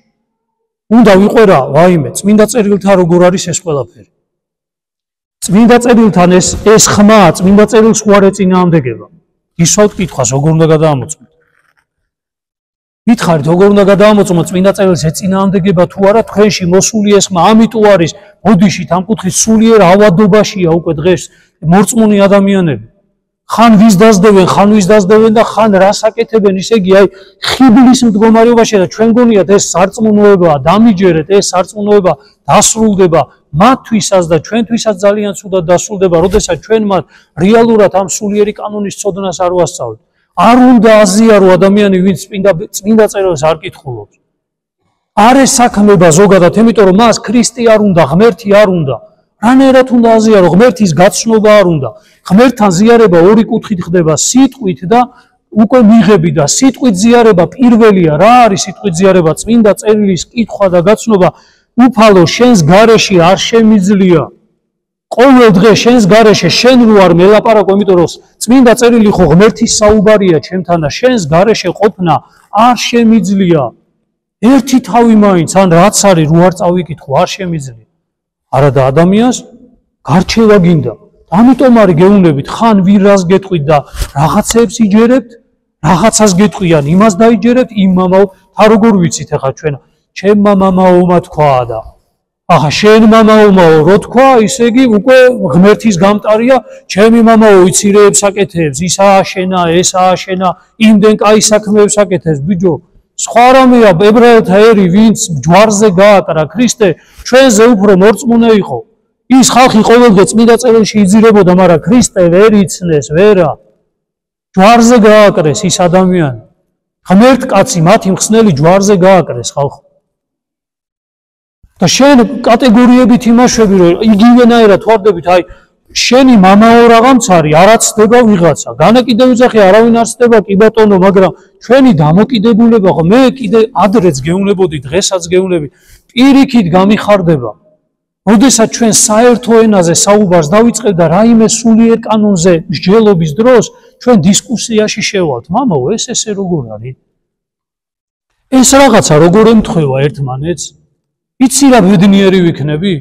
უნდა ვიყვერა ვაიმე წმინდა წერილთან როგორ არის ეს ყველაფერი წმინდა წერილთან ეს ხმა წმინდა წერილს ხო არ ეწინააღმდეგება ისვავთ კითხვას როგორ უნდა გადაამოწმოთ მითხარით როგორ უნდა გადაამოწმოთ წმინდა წერილს ეწინააღმდეგება თუ არა თქვენში მოსული ეს ხმა ამიტომ არის ბოდიშით ამ კუთხით სულიერ ავადობაშია უკვე დღეს მორწმუნე ადამიანები ხან ვის დაძდევენ ხან ვის დაძდევენ და ხან რას აკეთებენ ისე იგი აი ხიბლის მდგომარეობაში და ჩვენ გონიათ ეს სარწმუნოება დამიჯერეთ ეს სარწმუნოება დასრულდება მათთვისაც და ჩვენთვისაც ძალიან ცუდად დასრულდება როდესაც ჩვენ მათ რეალურად ამ სულიერი კანონის ცოდნას არ ვასწავლეთ არ უნდა აზიარო ადამიანი ვინც წმინდა წერილს არ კითხულობს არ ესაქმება ზოგადად იმიტომ რომ მას ქრისტე არ უნდა ღმერთი არ უნდა რანაირად უნდა აზიარო ღმერთის გაცნობა არ უნდა ღმერთთან ზიარება ორი კუთხით ხდება სიტყვით და უკვე მიღები და სიტყვით ზიარება პირველია რა არის სიტყვით ზიარება წმინდა წერილის კითხვა და გაცნობა უფალო შენს გარეში არ შემიძლია ყოველ დღე შენს გარეშე შენ რო არ მელაპარაკო, იმიტომ რომ წმინდა წერილი ხო ღმერთის საუბარია ჩემთან და შენს გარეშე ყოფნა არ შემიძლია. ერთი თავი მაინც ან რაც არის რო არ წავიკითხო, არ შემიძლია. არადა ადამიანს გარჩევა გინდა. ამიტომ არის გეუბნებით, ხან ვირას გეტყვით და რაღაცებს იჯერებთ, რაღაცას გეტყვიან, იმას დაიჯერებთ, იმ მამაო, თა როგორ ვიცით ახლა ჩვენ, ჩემმა მამაომა თქვა და ახლა შენ მამაომაო რო თქვა, ისე იგი უკვე ღმერთის გამტარია, ჩემი მამაო იცირეებს აკეთებს, ის ააშენა, ეს ააშენა, იმდენ კაი საქმეებს აკეთებს, ბიჭო, სხვა რამეა ებრაელთა ერი, ვინც ჯვარზე გააკრა ქრისტე, ჩვენზე უფრო მორწმუნე იყო. ის ხალხი ყოველდღე წმინდა წერილში იძირებოდა, მაგრამ ქრისტე ვერ იცნეს, ვერა. ჯვარზე გააკრეს ის ადამიანი. ღმერთ კაცი მათი მხსნელი ჯვარზე გააკრეს ხალხო. და შენ კატეგორიებით იმაშვები, რომ იგივენაირად ვარდებით, აი შენი მამაო რაღაც არის, არაც ხდება ვიღაცა. განა კიდევ ვიძახი, არავინ არ ხდება, კი ბატონო, მაგრამ ჩვენი დამოკიდებულება ხო, მე კიდე ადრეც გეუნებოდი, დღესაც გეუნები, პირიქით გამიხარდება. როდესაც ჩვენ საერთო ენაზე საუბარს დავიწყებ და რაიმე სულიერ კანონზე მსჯელობის დროს, ჩვენ დისკუსიაში შევალთ. მამაო, ეს ესე როგორ არის? ეს რაღაცა როგორ ემთხვევა ერთმანეთს? იცი რა ბედნიერი ვიქნები?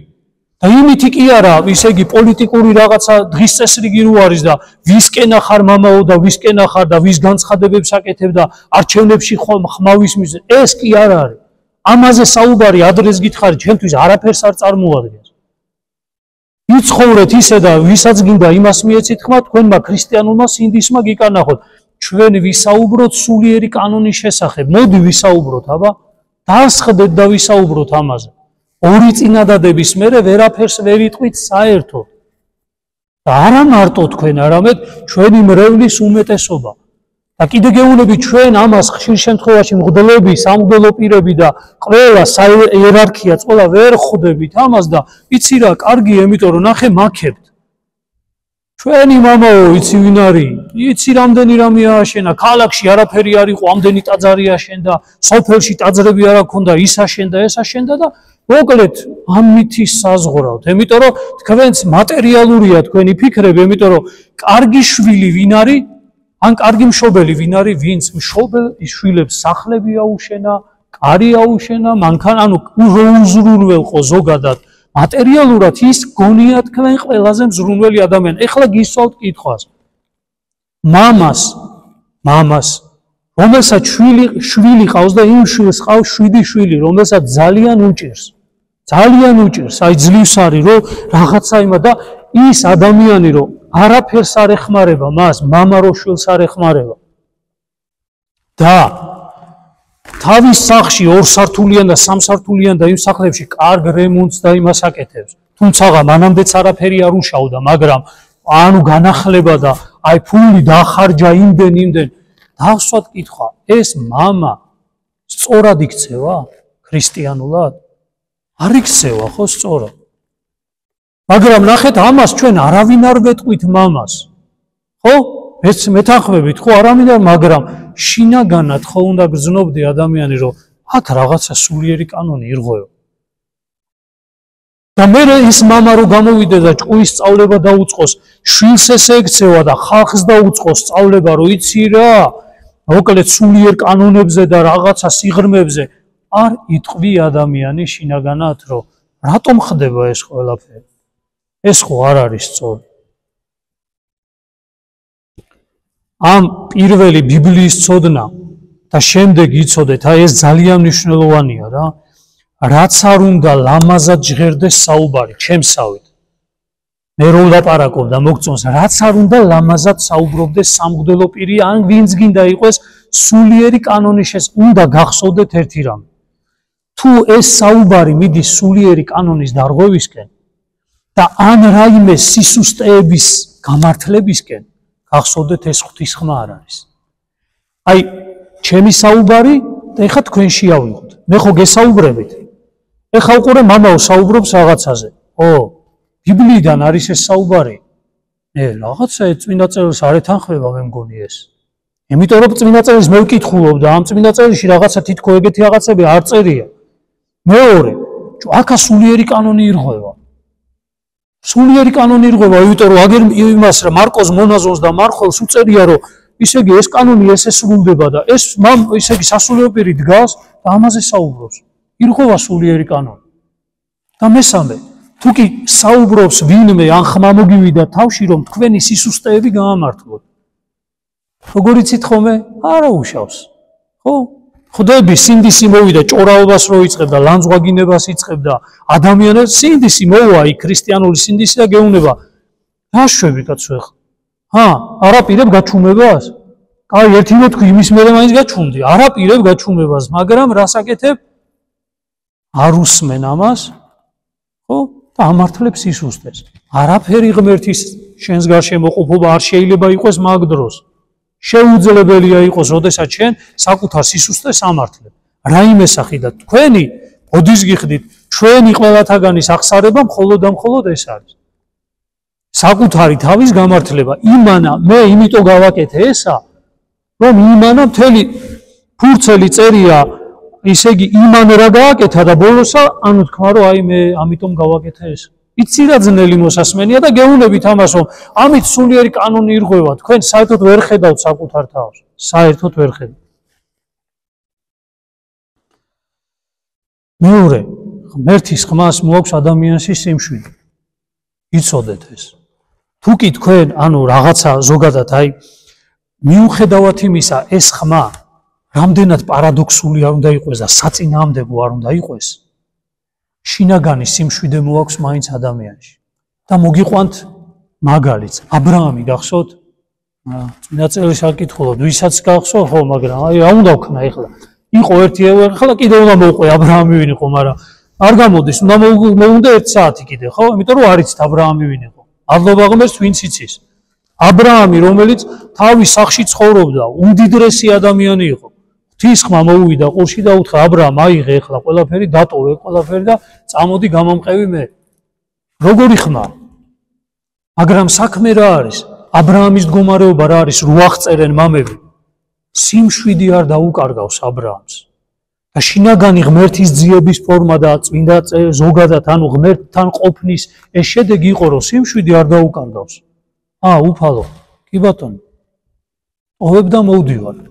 და იმითი კი არა, ისე იგი პოლიტიკური რაღაცა დღის წესრიგი რო არის და ვისკენ ახარ მამაო და ვისკენ ახარ და ვის განცხადებებს აკეთებ და არჩევნებში ხმავის მის, ეს კი არ არის. ამაზე საუბარი ადრეს გითხარი, ჩემთვის არაფერს არ წარმოადგენს. იცხოვრეთ ისე და ვისაც გინდა იმას მიეცით ხმა, თქვენმა ქრისტიანულმა სინდისმა გიკანახოთ. ჩვენ ვისაუბროთ სულიერი კანონის შესახებ. მოდი ვისაუბროთ, აბა. დასხდეთ და ვისაუბროთ ამაზე. ორი წინადადების მერე ვერაფერს ვერ იტყვით საერთოდ. და არა მარტო თქვენ, არამედ ჩვენი მრევლის უმეტესობა. და კიდე გეუბნები ჩვენ ამას ხშირ შემთხვევაში მღვდლები, სამღვდელო პირები და ყველა იერარქიაც ყველა ვერ ხვდებით ამას და იცი რა, კარგია, იმიტომ რომ ნახე მაქებთ. ჩვენი მამაო, იცი ვინ არის? იცი რამდენი რამე ააშენა, ქალაქში არაფერი არ იყო, ამდენი ტაძარი აშენდა, სოფელში ტაძრები არ აქონდა, ის აშენდა, ეს აშენდა და მოკლედ ამითი საზღვრავთ. იმიტომ რომ თქვენც მატერიალურია თქვენი ფიქრები, იმიტომ რომ კარგი შვილი ვინ არის? ან კარგი მშობელი ვინ არის, ვინც მშობელ შვილებს სახლები აუშენა, კარი აუშენა, მანქანა, ანუ უზრუნველყო ზოგადად მატერიალურად ის გონია თქვენ ყველაზე მზრუნველი ადამიანი. ეხლა გისვავთ კითხვას. მამას, რომელსაც შვილი ყავს და იმ შვილს ყავს 7 შვილი, რომელსაც ძალიან უჭირს. აი ძლივს არის, რომ რაღაცა იმა და ის ადამიანი, რომ არაფერს არ ეხმარება მას, მამა რო შვილს არ ეხმარება. და თავის სახლში 2 სართულიან და 3 სართულიან და იმ სახლებში კარგ რემონტს და იმას აკეთებს. თუმცა მანამდეც არაფერი არ უშავდა, მაგრამ ანუ განახლება და აი ფული დახარჯა იმდენ. დავსვათ კითხვა, ეს მამა სწორად იქცევა ქრისტიანულად? არ იქცევა ხო სწორად? მაგრამ ნახეთ, ამას ჩვენ არავინ არ ვეტყვით მამას. ხო? ეს მეთანხმებით, ხო, არავინ არ, მაგრამ შინაგანად ხო უნდა გრძნობდი ადამიანი, რომ აქ რაღაცა სულიერი კანონი ირღვევა. და მე ის მამა რო გამოვიდეს და ჭკუის სწავლება დაუწყოს, შვილს ესე ექცევა და ხალხს დაუწყოს სწავლება, რომ იცი რა, მოკლედ სულიერ კანონებზე და რაღაცა სიღრმეებზე არ იტყვი ადამიანი შინაგანად, რომ რატომ ხდება ეს ყველაფერი? ეს ხო არ არის სწორი. ამ პირველი ბიბლიის ცოდნა და შემდეგ იცოდეთ, აი ეს ძალიან მნიშვნელოვანია რა. რაც არ უნდა ლამაზად ჟღერდეს საუბარი, ჩემსავით. მე რო ვლაპარაკობ და მოგწონს, რაც არ უნდა ლამაზად საუბრობდეს სამღვდელო პირი, ან ვინც გინდა იყოს სულიერი კანონის შესახებ, უნდა გახსოვდეთ ერთი რამ. თუ ეს საუბარი მიდის სულიერი კანონის დარღვევისკენ და ან რაიმე სისუსტეების გამართლებისკენ, გახსოვდეთ ეს ღვთის ხმა არ არის. აი, ჩემი საუბარი და ეხლა თქვენში ავიღოთ. მე ხო გესაუბრებით. ეხლა უყურე მამაო საუბრობს რაღაცაზე. ბიბლიიდან არის ეს საუბარი. რაღაცა წმინდა წერილს არ ეთანხმება, მე მგონი ეს. იმიტომ რომ წმინდა წერილს მე ვკითხულობ და ამ წმინდა წერილში რაღაცა თითქო ეგეთი რაღაცები არ წერია. მეორე, აქა სულიერი კანონი ირღვევა. სულიერი კანონი ირღვევა, იმიტომ რომ აგერ იმას რა მარკოს მონაზონს და მარხოლს უწერია, რომ ისე იგი ეს კანონი ესე სრულდება და ეს ისე იგი სასულიერო პირი დგას და ამაზე საუბრობს. ირღვევა სულიერი კანონი. და მესამე, თუ კი საუბრობს ვინმე ან ხმა მოგივიდა თავში, რომ თქვენი სისუსტეები გაამართლოთ. როგორ იცით ხოლმე? არა უშავს. ხო? ხდები სინდისი მოვიდა, ჭორაობას რო იწყებდა, ლანძღვაგინებას იწყებდა, ადამიანებს სინდისი მოვა, იქ ქრისტიანული სინდისი და გეუბნება. რა შვები კაცო ახლა? არა პირებ გაჩუმებას? კაი, ერთი მოთქვი, იმის მერე მაინც გაჩუმდი. არა პირებ გაჩუმებას, მაგრამ რას აკეთებ? არ უსმენ ამას, ხო? და ამართლებს სისუსტეს. არაფერი ღმერთის შენს გარშემოყოფობა არ შეიძლება იყოს მაგ დროს. შეუძლებელია იყოს, როდესაც შენ საკუთარ სისუსტეს ამართლებ. რაიმე სახიდან თქვენი ოდის გიხდით, ჩვენი ყველათაგანის აღსარება მხოლოდ და მხოლოდ ეს არის. საკუთარი თავის გამართლება. იმანა, მე იმიტომ გავაკეთე ესა, რომ იმანა მთელი ფურცელი წერია, ისე იგი იმან რა გააკეთა და ბოლოსა, ანუ თქვა რომ აი მე ამიტომ გავაკეთე ეს. იცი რა ძნელი მოსასმენია და გეუბნებით ამას, რომ ამით სულიერი კანონი ირღვევა, თქვენ საერთოდ ვერ ხედავთ საკუთარ თავს, საერთოდ ვერ ხედავთ. მეორე, ღმერთის ხმას მოაქვს ადამიანში სიმშვიდე. იცოდეთ ეს. თუ კი თქვენ, ანუ რაღაცა ზოგადად აი მიუხედავად იმისა, ეს ხმა რამდენად პარადოქსული არ უნდა იყოს და საწინააღმდეგო არ უნდა იყოს, შინაგანი სიმშვიდე მოაქვს მაინც ადამიანში. და მოგიყვანთ მაგალითს, აბრაამი გახსოვთ? წმინდა წერილში აკითხულობ, ვისაც გახსოვთ, ხო, მაგრამ აი რა უნდა ვქნა ეხლა? იყო ერთი ახლა კიდე უნდა მოვყვე აბრაამი ვინ იყო, მაგრამ არ გამოდის, უნდა მოუნდა 1 საათი კიდე, ხო? იმიტომ რომ არ იცით აბრაამი ვინ იყო. ადლობა ღმერთს ვინც იცის. აბრაამი, რომელიც თავის სახში ცხოვრობდა, უმდიდრესი ადამიანი იყო. ღვთის ხმა მოვიდა ყურში და უთხრა აბრაამ, აიღე ეხლა ყველაფერი, დატოვე ყველაფერი და წამოდი გამომყევი მე. როგორი ხმა? მაგრამ საქმე რა არის? აბრაამის მდგომარეობა რა არის? რო აღწერენ მამები. სიმშვიდი არ დაუკარგავს აბრაამს. და შინაგანი ღმერთის ძიების ფორმა და წმინდა ზოგადად, ანუ ღმერთთან ყოფნის ეს შედეგი იყო, რომ სიმშვიდი არ დაუკარგავს. უფალო, კი ბატონო. ოვებ და მოვდივარ.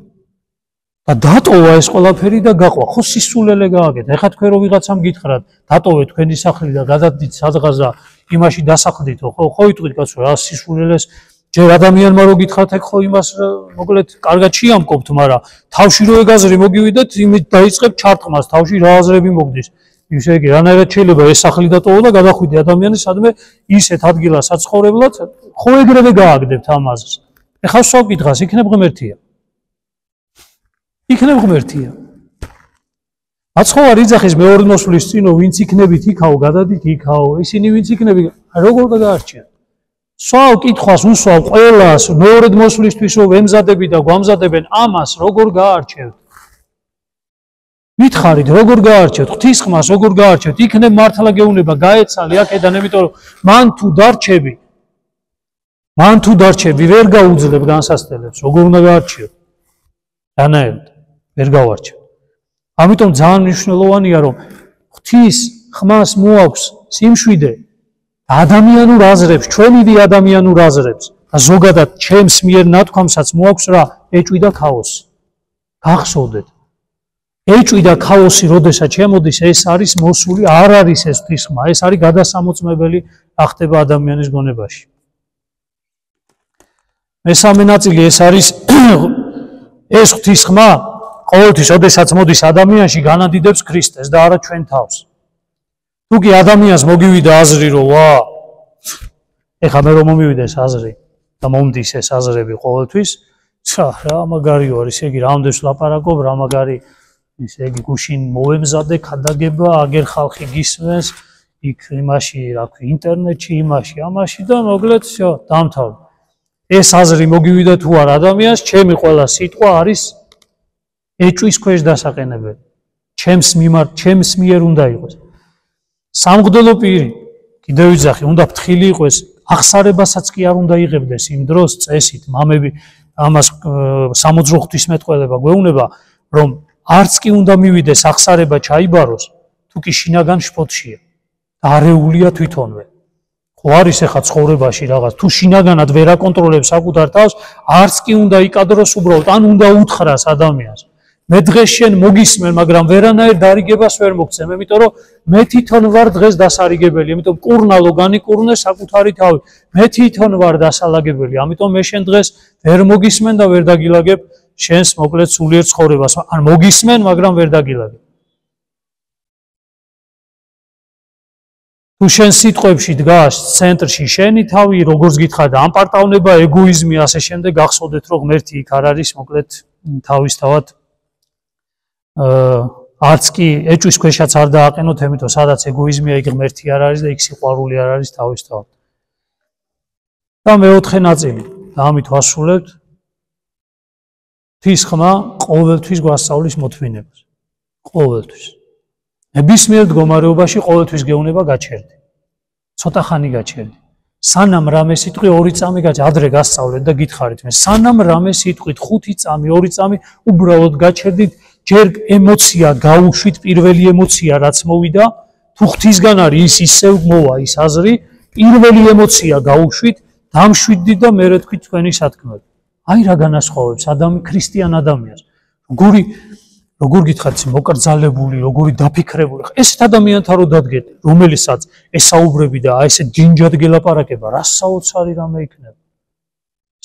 და დატოვა ეს ყველაფერი და გაყვა. ხო სისულელე გააკეთა. ეხლა თქვენ რო ვიღაცამ გითხრათ, დატოვე თქვენი სახლი და გადადით სადღაც და იმაში დასახლდითო, ხო იტყვით კაცო, რა სისულელეს ჯერ ადამიანმა რო გითხრათ, ეგ ხო იმას მოკლედ კარგად შეამკობთ, მაგრამ თავში რო ეგ აზრი მოგივიდეთ, იმით დაიწყებ ჩარტყმას, თავში რა აზრები მოგდის. ისე იგი რანაირად შეიძლება ეს სახლი დატოვო და გადახვიდე ადამიანის სადმე ისეთ ადგილას საცხოვრებლად, ხო ეგრევე გააგდებთ ამ აზრს. ეხლა სულ კითხავს, იქნებ ღმერთია. იქნებ ღმერთია. აცხოვარ იძახის მეორე მოსვლის წინო, ვინც იქნებით იქაო, გადადით იქაო, ისინი ვინც იქნები, როგორ გადაარჩიან? სულ კითხვას უსვავ ყველას, მეორე მოსვლისთვის რომ ემზადები და გვამზადებენ ამას, როგორ გაარჩევთ? მითხარით, როგორ გაარჩევთ? ღვთის ხმას როგორ გაარჩევთ? იქნებ მართლა გეუბნება, გაეცალი აქედან, იმიტომ რომ მან თუ დარჩები, ვერ გაუძლებ განსასწრებს, როგორ უნდა გაარჩიოთ? რანაირად ვერ გავარჩევ. ამიტომ ძალიან მნიშვნელოვანია, რომ ღვთის ხმას მოაქვს სიმშვიდე ადამიანურ აზრებს, ჩვენივე ადამიანურ აზრებს და ზოგადად ჩემს მიერ ნათქვამსაც მოაქვს რა, ეჭვი და ქაოსი. გახსოვდეთ. ეჭვი და ქაოსი, როდესაც შემოდის, ეს არის მოსული, არ არის ეს ღვთის ხმა, ეს არის გადასამოწმებელი რა ხდება ადამიანის გონებაში. მესამე ნაწილი ეს არის ეს ღვთის ხმა, ყოველთვის, როდესაც მოდის ადამიანში, განადიდებს ქრისტეს და არა ჩვენ თავს. თუ კი ადამიანს მოგივიდა აზრი, რომ ეხლა მე რომ მომივიდა ეს აზრი და მომდის ეს აზრები ყოველთვის, რა მაგარი არის, ესე იგი, რამდენს ლაპარაკობ, რა მაგარი, ესე იგი, გუშინ მოემზადე, ქადაგება, აგერ ხალხი გისმენს, იქ იმაში, რა ქვია, ინტერნეტში, იმაში, ამაში და მოკლედ, დამთავრდა. ეს აზრი მოგივიდა თუ არ ადამიანს, ჩემი ყველა სიტყვა არის ეჭვის ქვეშ დასაყენებელი. ჩემს მიერ უნდა იყოს. სამღვდელო პირი, კიდევ ვიძახი, უნდა ფრთხილი იყოს, აღსარებასაც კი არ უნდა იღებდეს იმ დროს წესით, მამები ამას 65 ღვთისმეტყველება გვეუბნება, რომ არც კი უნდა მივიდეს აღსარება ჩაიბაროს, თუ კი შინაგან შფოთშია. არეულია თვითონვე. ხო არის ახლა ცხოვრებაში რაღაც თუ შინაგანად ვერ აკონტროლებს საკუთარ თავს, არც კი უნდა იკადროს უბრალოდ, ან უნდა უთხრას ადამიანს. მე დღეს შენ მოგისმენ, მაგრამ ვერანაირ დარიგებას ვერ მოგცემ, იმიტომ რომ მე თვითონ ვარ დღეს დასარიგებელი, იმიტომ კურნალო განიკურნე საკუთარი თავი. მე თვითონ ვარ დასალაგებელი, ამიტომ მე შენ დღეს ვერ მოგისმენ და ვერ დაგილაგებ შენს მოკლედ სულიერ ცხოვრებას. ან მოგისმენ, მაგრამ ვერ დაგილაგებ. თუ შენ სიტყვებში დგას ცენტრში შენი თავი, როგორც გითხრა და ამპარტავნება, ეგოიზმი, ასე შემდეგ, გახსოვდეთ, რომ ღმერთი იქ არ არის, მოკლედ თავისთავად არც კი ეჭვის ქვეშაც არ დააყენოთ, იმიტომ სადაც ეგოიზმია, იქ ღმერთი არ არის და იქ სიყვარული არ არის თავისთავად. და მეოთხე ნაწილი, და ამით ვასრულებთ, ღვთის ხმა ყოველთვის გვასწავლის მოთმინებას. ყოველთვის. ნებისმიერ მდგომარეობაში ყოველთვის გეუბნება გაჩერდი. ცოტა ხანი გაჩერდი. სანამ რამე სიტყვი 2 წამი ადრე გასწავლეთ და გითხარით მე. სანამ რამე სიტყვით 5 წამი, 2 წამი უბრალოდ გაჩერდით, ჯერ ემოცია გაუშვით, პირველი ემოცია რაც მოვიდა, თუ ღვთისგან არის ის ისევ მოვა ის აზრი, პირველი ემოცია გაუშვით, დამშვიდით და მერე თქვით თქვენი სათქმელი. აი რა განასხვავებს ქრისტიან ადამიანს. როგორ გითხარით, მოკრძალებული, როგორი დაფიქრებული. ეს ადამიანთან რო დადგეთ, რომელსაც ესაუბრები და აი ესე ჯინჯად გელაპარაკება, რა საოცარი რამე იქნება.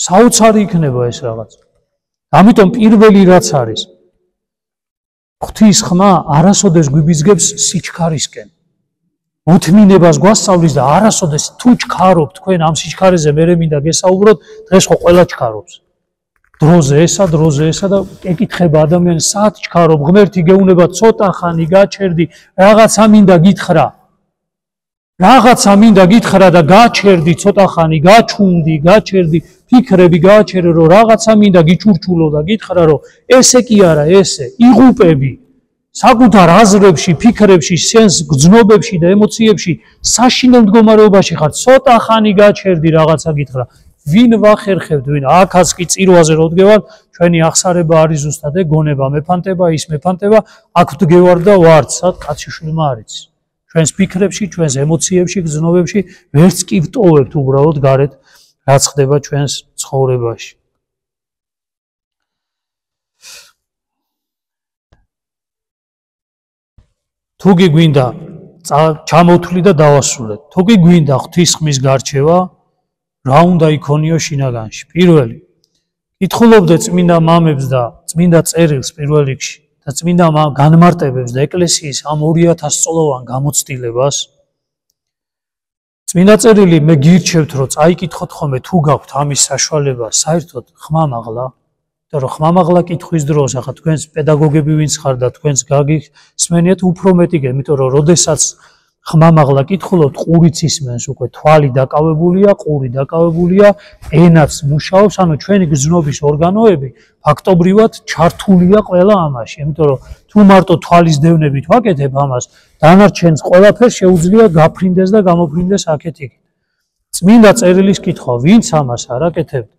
საოცარი იქნება ეს რაღაც. ამიტომ პირველი რაც არის, ღვთის ხმა არასოდეს გვიბიძგებს სიჩქარისკენ. მოთმინებას გვასწავლის და არასოდეს თუ ჩქარობ თქვენ ამ სიჩქარეზე მერე მინდა გესაუბროთ, დღეს ხო ყველა ჩქარობს. დროზე ესა და ეკითხება ადამიანს, საათ ჩქარობ, ღმერთი გეუბნება ცოტა ხანი გაჩერდი, რაღაცა მინდა გითხრა და გაჩერდი ცოტა ხანი, გაჩუნდი, გაჩერდი, ფიქრები გააჩერე, რომ რაღაცა მინდა გიჩურჩულო და გითხრა, რომ ესე კი არა, ესე იღუპები საკუთარ აზრებში, ფიქრებში, სენს გრძნობებში და ემოციებში საშინელ მდგომარეობაში ხარ, ცოტა ხანი გაჩერდი, რაღაცა გითხრა. ვინ ვახერხებთ, ვინ აქაც კი წირვაზე რო დგევარ, ჩვენი აღსარება არის ზუსტად გონება მეფანტება, ის მეფანტება, აქ დგევარ და ვართ, სად კაციშვილმა არის. ჩვენს ფიქრებში, ჩვენს ემოციებში, გრძნობებში ვერც კი ვტოვებთ უბრალოდ გარეთ რაც ხდება ჩვენს ცხოვრებაში. თუ კი გვინდა ჩამოთვლი და დავასრულეთ. თუ კი გვინდა ღვთის ხმის გარჩევა, რა უნდა იქონიო შინაგანში? პირველი, კითხულობდე წმინდა მამებს და წმინდა წერილს პირველ რიგში და წმინდა განმარტებებს და ეკლესიის ამ 2000 წლოვან გამოცდილებას. წმინდა წერილი მე გირჩევთ, რომ წაიკითხოთ ხოლმე თუ გაქვთ ამის საშუალება, საერთოდ ხმამაღლა, იმიტომ რომ ხმამაღლა კითხვის დროს, ახლა თქვენს პედაგოგები ვინც ხარ და თქვენს გაგისმენიათ უფრო მეტი, იმიტომ რომ როდესაც ხმამაღლა კითხულობთ, ყურიც ისმენს უკვე, თვალი დაკავებულია, ყური დაკავებულია, ენაც მუშაობს, ანუ ჩვენი გრძნობის ორგანოები ფაქტობრივად ჩართულია ყველა ამაში, იმიტომ რომ თუ მარტო თვალის დევნებით ვაკეთებ ამას, დანარჩენს ყველაფერს შეუძლია გაფრინდეს და გამოფრინდეს აქეთ იქით. წმინდა წერილის კითხვა, ვინც ამას არ აკეთებთ,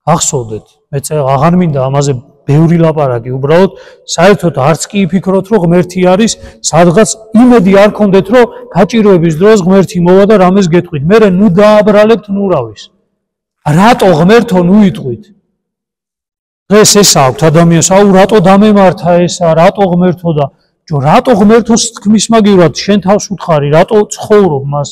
გახსოვდეთ, მე აღარ მინდა ამაზე ბევრი ლაპარაკი, უბრალოდ საერთოდ არც კი იფიქროთ, რომ ღმერთი არის, სადღაც იმედი არ გქონდეთ, რომ გაჭირვების დროს ღმერთი მოვა და რამეს გეტყვით. მერე ნუ დააბრალებთ ნურავის. რატო ღმერთო ნუ იტყვით? დღეს ესა აქვს ადამიანს, აუ რატო დამემართა ესა, რატო ღმერთო და რატო ღმერთოს თქმის მაგივრად შენ თავს უთხარი, რატო ცხოვრობ მას?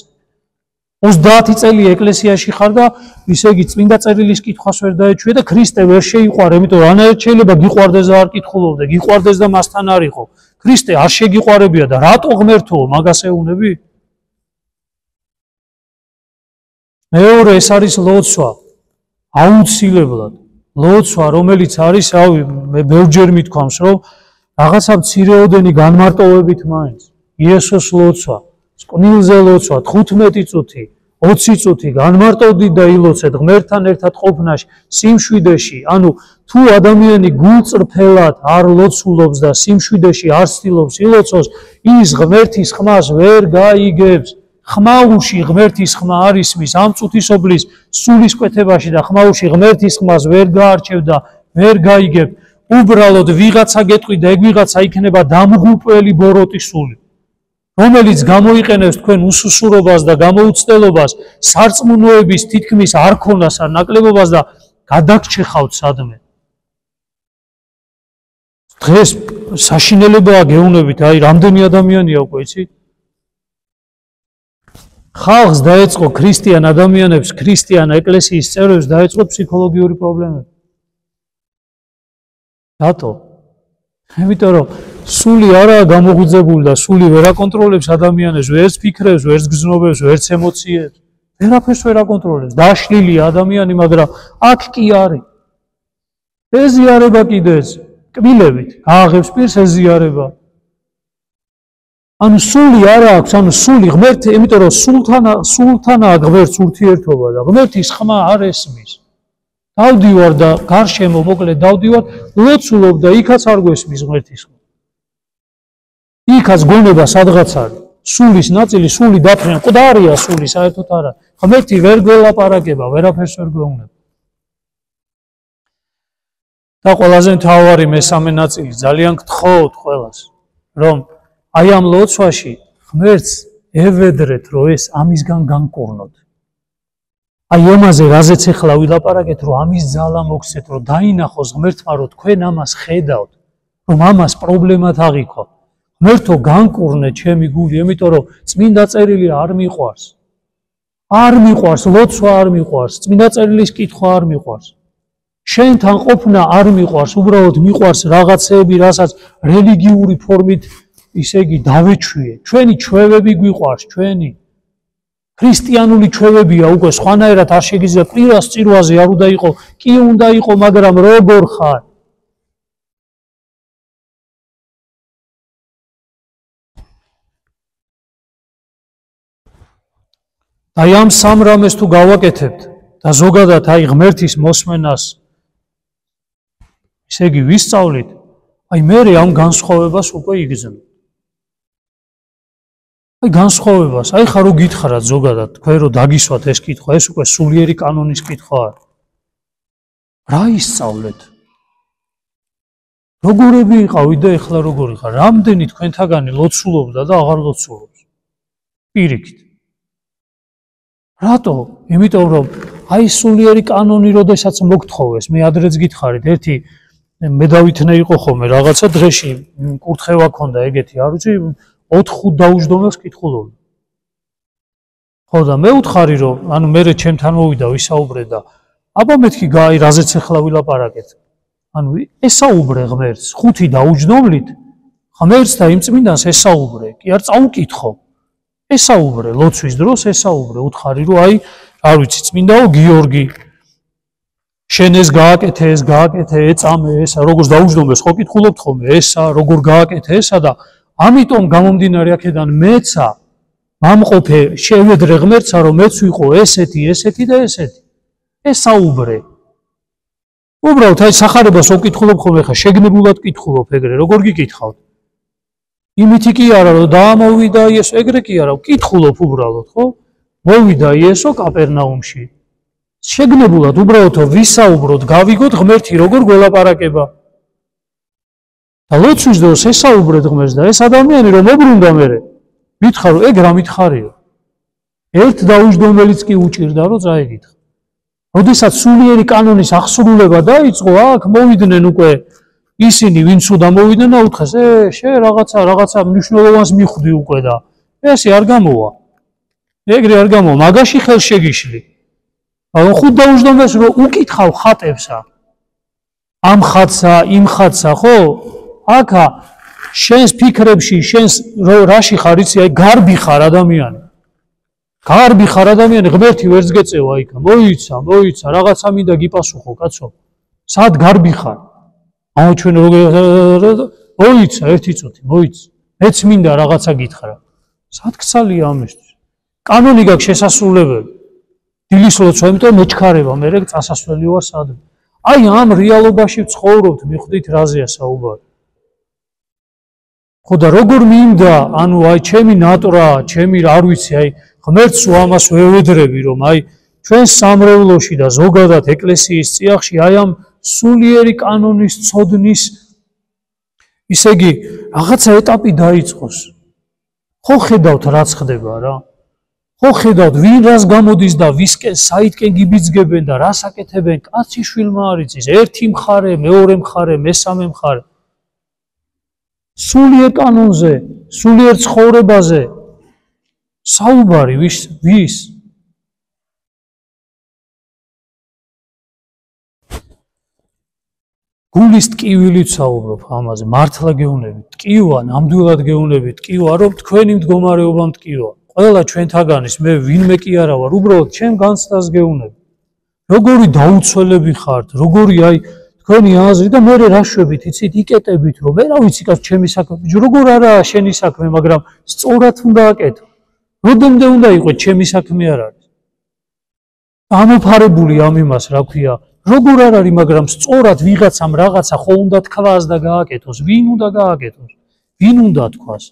30 წელი ეკლესიაში ხარ და ისე იგი წმინდა წერილის კითხვას ვერ დაეჩვია და ქრისტე ვერ შეიყვარე, იმიტომ რომ ანაერთ შეიძლება გიყვარდეს და არ კითხულობდე, გიყვარდეს და მასთან არ იყო. ქრისტე არ შეგიყვარებია და რატო ღმერთო მაგას ეუნები? მეორე ეს არის ლოცვა. აუცილებლად ლოცვა, რომელიც არის, მე ბევრჯერ მithქვამს, რომ რაღაცა მცირეოდენი განმარტოვებით მაინც. იესოს ლოცვა, სკვნილზე ლოცვა, 15 წუთი, 20 წუთი განმარტოვდით და ილოცეთ ღმერთთან ერთად ყოფნაში, სიმშვიდეში, ანუ თუ ადამიანი გულწრფელად არ ლოცულობს და სიმშვიდეში არ ცდილობს ილოცოს, ის ღმერთის ხმას ვერ გაიგებს. ხმაურში ღმერთის ხმა არ ისმის ამ წუთისობლის სულისკვეთებაში და ხმაურში ღმერთის ხმას ვერ გაარჩევ და ვერ გაიგებ. უბრალოდ ვიღაცა გეტყვი და ეგ ვიღაცა იქნება დამღუპველი ბოროტი სული. რომელიც გამოიყენებს თქვენ უსუსურობას და გამოუცდელობას, სარწმუნოების თითქმის არ ქონას არ ნაკლებობას და გადაგჩეხავთ სადმე. დღეს საშინელებაა გეუბნებით, აი რამდენი ადამიანია უკვე იცით? ხალხს დაეწყო ქრისტიან ადამიანებს, ქრისტიან ეკლესიის წევრებს დაეწყო ფსიქოლოგიური პრობლემები. რატო? იმიტომ რომ სული არაა გამოღვიძებული და სული ვერ აკონტროლებს ადამიანებს, ვერც ფიქრებს, ვერც გრძნობებს, ვერც ემოციებს. ვერაფერს ვერ აკონტროლებს. დაშლილია ადამიანი, მაგრამ აქ კი არის. ეზიარება კიდეც, კბილებით, გააღებს პირს ეზიარება. ანუ სული არა აქვს, ანუ სული ღმერთი, იმიტომ რომ სულთანაა ღმერთს ურთიერთობა და ღმერთის ხმა არ ესმის. დავდივარ და გარშემო მოკლედ დავდივარ, ლოცულობ და იქაც არ გვესმის ღმერთის ხმა. იქაც გონება სადღაც არის. სულის ნაწილი, სული დაფრენ, მკვდარია სული, საერთოდ არა. ღმერთი ვერ გველაპარაკება, ვერაფერს ვერ გვეუბნება. და ყველაზე მთავარი მესამე ნაწილი, ძალიან გთხოვთ ყველას, რომ აი ამ ლოცვაში ღმერთს ევედრეთ, რომ ეს ამისგან განკურნოთ. აი ამაზე რაზეც ახლა ვილაპარაკეთ, რომ ამის ძალა მოგცეთ, რომ დაინახოს ღმერთმა, რომ თქვენ ამას ხედავთ, რომ ამას პრობლემად აღიქვა. ღმერთო განკურნე ჩემი გული, იმიტომ რომ წმინდა წერილი არ მიყვარს. არ მიყვარს, ლოცვა არ მიყვარს, წმინდა წერილის კითხვა არ მიყვარს. შენთან ყოფნა არ მიყვარს, უბრალოდ მიყვარს რაღაცეები, რასაც რელიგიური ფორმით ისე იგი დავეჩვიე. ჩვენი ჩვევები გვიყვარს, ჩვენი ქრისტიანული ჩვევებია უკვე სხვანაირად არ შეგიძლია კვირას წირვაზე არ უნდა იყო, კი უნდა იყო, მაგრამ როგორ ხარ? აი ამ სამ რამეს თუ გავაკეთებთ და ზოგადად აი ღმერთის მოსმენას ისე იგი ვისწავლით, აი მე ამ განსხვავებას უკვე იგრძნობ. აი განსხვავებას, აი ხარო გითხრათ ზოგადად, თქვენ რომ დაგისვათ ეს კითხვა, ეს უკვე სულიერი კანონის კითხვა არის. რა ისწავლეთ? როგორები იყავით და ეხლა როგორი ხარ? რამდენი თქვენთაგანი ლოცულობდა და აღარ ლოცულობს? პირიქით. რატო? იმიტომ რომ აი სულიერი კანონი როდესაც მოგთხოვეს, მე ადრეც გითხარით, ერთი მე დავითნე იყო ხოლმე რაღაცა დღეში კურთხევა ქონდა ეგეთი, არ ვიცი 4-5 დაუჯდომელს კითხულობდა. ხო და მე უთხარი რომ ანუ მე ჩემთან მოვიდა ვისაუბრე და აბა მეთქი გაი რაზეც ახლა ვილაპარაკეთ. ანუ ესაუბრე ღმერთს, 5 დაუჯდომლით ღმერთს და იმ წმინდანს ესაუბრე, კი არ წაუკითხო. ესაუბრე ლოცვის დროს ესაუბრე, უთხარი რომ აი არ ვიცი წმინდაო გიორგი შენ ეს გააკეთე, ეს გააკეთე, ეწამე ესა, როგორც დაუჯდომეს ხო კითხულობთ ხოლმე, ესა როგორ გააკეთე ესა და ამიტომ გამომდინარე აქედან მეცა მამყოფე შევედრე ღმერთსა რომ მეც ვიყო ესეთი და ესეთი. ესაუბრე. უბრალოდ აი სახარებას რო კითხულობ ხოლმე ხა შეგნებულად კითხულობ ეგრე, როგორ გიკითხავთ? იმითი კი არა რომ დაამოვიდა იესო, ეგრე კი არა, კითხულობ უბრალოდ, ხო? მოვიდა იესო კაპერნაუმში. შეგნებულად უბრალოდ ვისაუბროთ, გავიგოთ ღმერთი როგორ გველაპარაკება. და ლოცვის დროს ესაუბრეთ ღმერთს და ეს ადამიანი რომ მობრუნდა მერე, მითხარო, ეგ რა მითხარიო? ერთ დაუჯდომელიც კი უჭირდა რომ წაიგითხა. როდესაც სულიერი კანონის აღსრულება დაიწყო, აქ მოვიდნენ უკვე ისინი, ვინც უნდა მოვიდნენ და უთხრეს, შენ რაღაცა მნიშვნელოვანს მიხვდი უკვე და ესე არ გამოვა. ეგრე არ გამოვა, მაგაში ხელს შეგიშლი. ანუ 5 დაუჯდომელს რომ უკითხავ ხატებსა. ამ ხატსა, იმ ხატსა, ხო? აქა შენს ფიქრებში, შენს რაში ხარ იცი, აი გარბი ხარ ადამიანი. გარბი ხარ ადამიანი, ღმერთი ვერც გეწევა იქა. მოიცა, რაღაცა მინდა გიპასუხო, კაცო. სად გარბი ხარ? აუ ჩვენ მოიცა ერთი წუთი, მოიცა. მეც მინდა რაღაცა გითხრა. სად გცალია ამისთვის? კანონი გაქვს შესასრულებელი. დილის ლოცვა, იმიტომ მეჩქარება, მე წასასვლელი ვარ სადმე. აი ამ რეალობაში ვცხოვრობთ, მიხვდით რაზეა საუბარი. ხო და როგორ მინდა, ანუ აი ჩემი ნატრა, ჩემი არ ვიცი, აი ღმერთს ამას ვევედრები, რომ აი ჩვენ სამრევლოში და ზოგადად ეკლესიის წიაღში აი ამ სულიერი კანონის ცოდნის ისე იგი რაღაცა ეტაპი დაიწყოს. ხო ხედავთ რაც ხდება რა. ხო ხედავთ ვინ რას გამოდის და ვისკენ საითკენ გიბიძგებენ და რას აკეთებენ, კაცი შვილმა არ იცის, ერთი მხარე, მეორე მხარე, მესამე მხარე. სულიერ კანონზე, სულიერ ცხოვრებაზე საუბარი ვის? გულის ტკივილით საუბრობ ამაზე, მართლა გეუბნებით, ტკივა, ნამდვილად გეუბნებით, ტკივა, რომ თქვენი მდგომარეობა ტკივა. ყველა ჩვენთაგანის მე ვინმე კი არა ვარ, უბრალოდ ჩემ განცდას გეუბნები. როგორი დაუცველები ხართ, როგორი აი თქვენი აზრი და მე რა შვებით, იცით, იკეტებით, რომ მე რა ვიცი, კაც ჩემი საქმე, როგორ არაა შენი საქმე, მაგრამ სწორად უნდა აკეთო. როდემდე უნდა იყოს ჩემი საქმე არ არის. ამოფარებული ამ იმას, რა ქვია, როგორ არ არის, მაგრამ სწორად ვიღაცამ რაღაცა ხო უნდა თქვას და გააკეთოს, ვინ უნდა გააკეთოს, ვინ უნდა თქვას.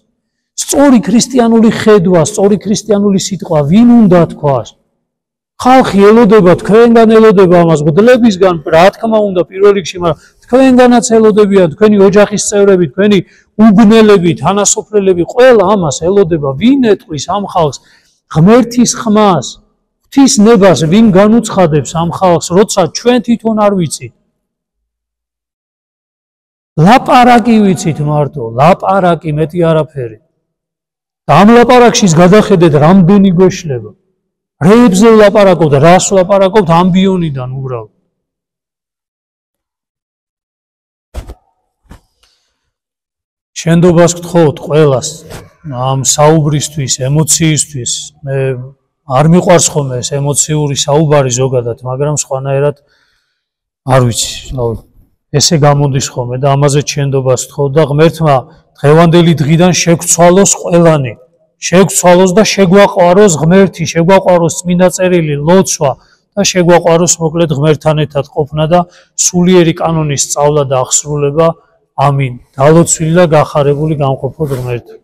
სწორი ქრისტიანული ხედვა, სწორი ქრისტიანული სიტყვა, ვინ უნდა თქვას. ხალხი ელოდება, თქვენგან ელოდება ამას, მგლებისგან, რა თქმა უნდა, პირველ რიგში, მაგრამ თქვენგანაც ელოდებიან, თქვენი ოჯახის წევრები, თქვენი უბნელები, თანასოფლელები, ყველა ამას ელოდება, ვინ ეტყვის ამ ხალხს ღმერთის ხმას, ღვთის ნებას, ვინ განუცხადებს ამ ხალხს, როცა ჩვენ თვითონ არ ვიცით. ლაპარაკი ვიცით მარტო, ლაპარაკი, მეტი არაფერი. და ამ ლაპარაკშიც გადახედეთ, რამდენი გვეშლება. რეებზე ვლაპარაკობთ, რას ვლაპარაკობთ, ამბიონიდან უბრალოდ. შენდობას გთხოვთ ყველას ამ საუბრისთვის, ემოციისთვის. მე არ მიყვარს ხოლმე ეს ემოციური საუბარი ზოგადად, მაგრამ სხვანაირად არ ვიცი, ესე გამოდის ხოლმე და ამაზეც შენდობას გთხოვთ და ღმერთმა დღევანდელი დღიდან შეგვცვალოს ყველანი. შეგვცვალოს და შეგვაყვაროს ღმერთი, შეგვაყვაროს წმინდა წერილი, ლოცვა და შეგვაყვაროს მოკლედ ღმერთთან ერთად ყოფნა და სულიერი კანონის სწავლა და აღსრულება. ამინ. დალოცვილი და გახარებული გამყოფოთ ღმერთი.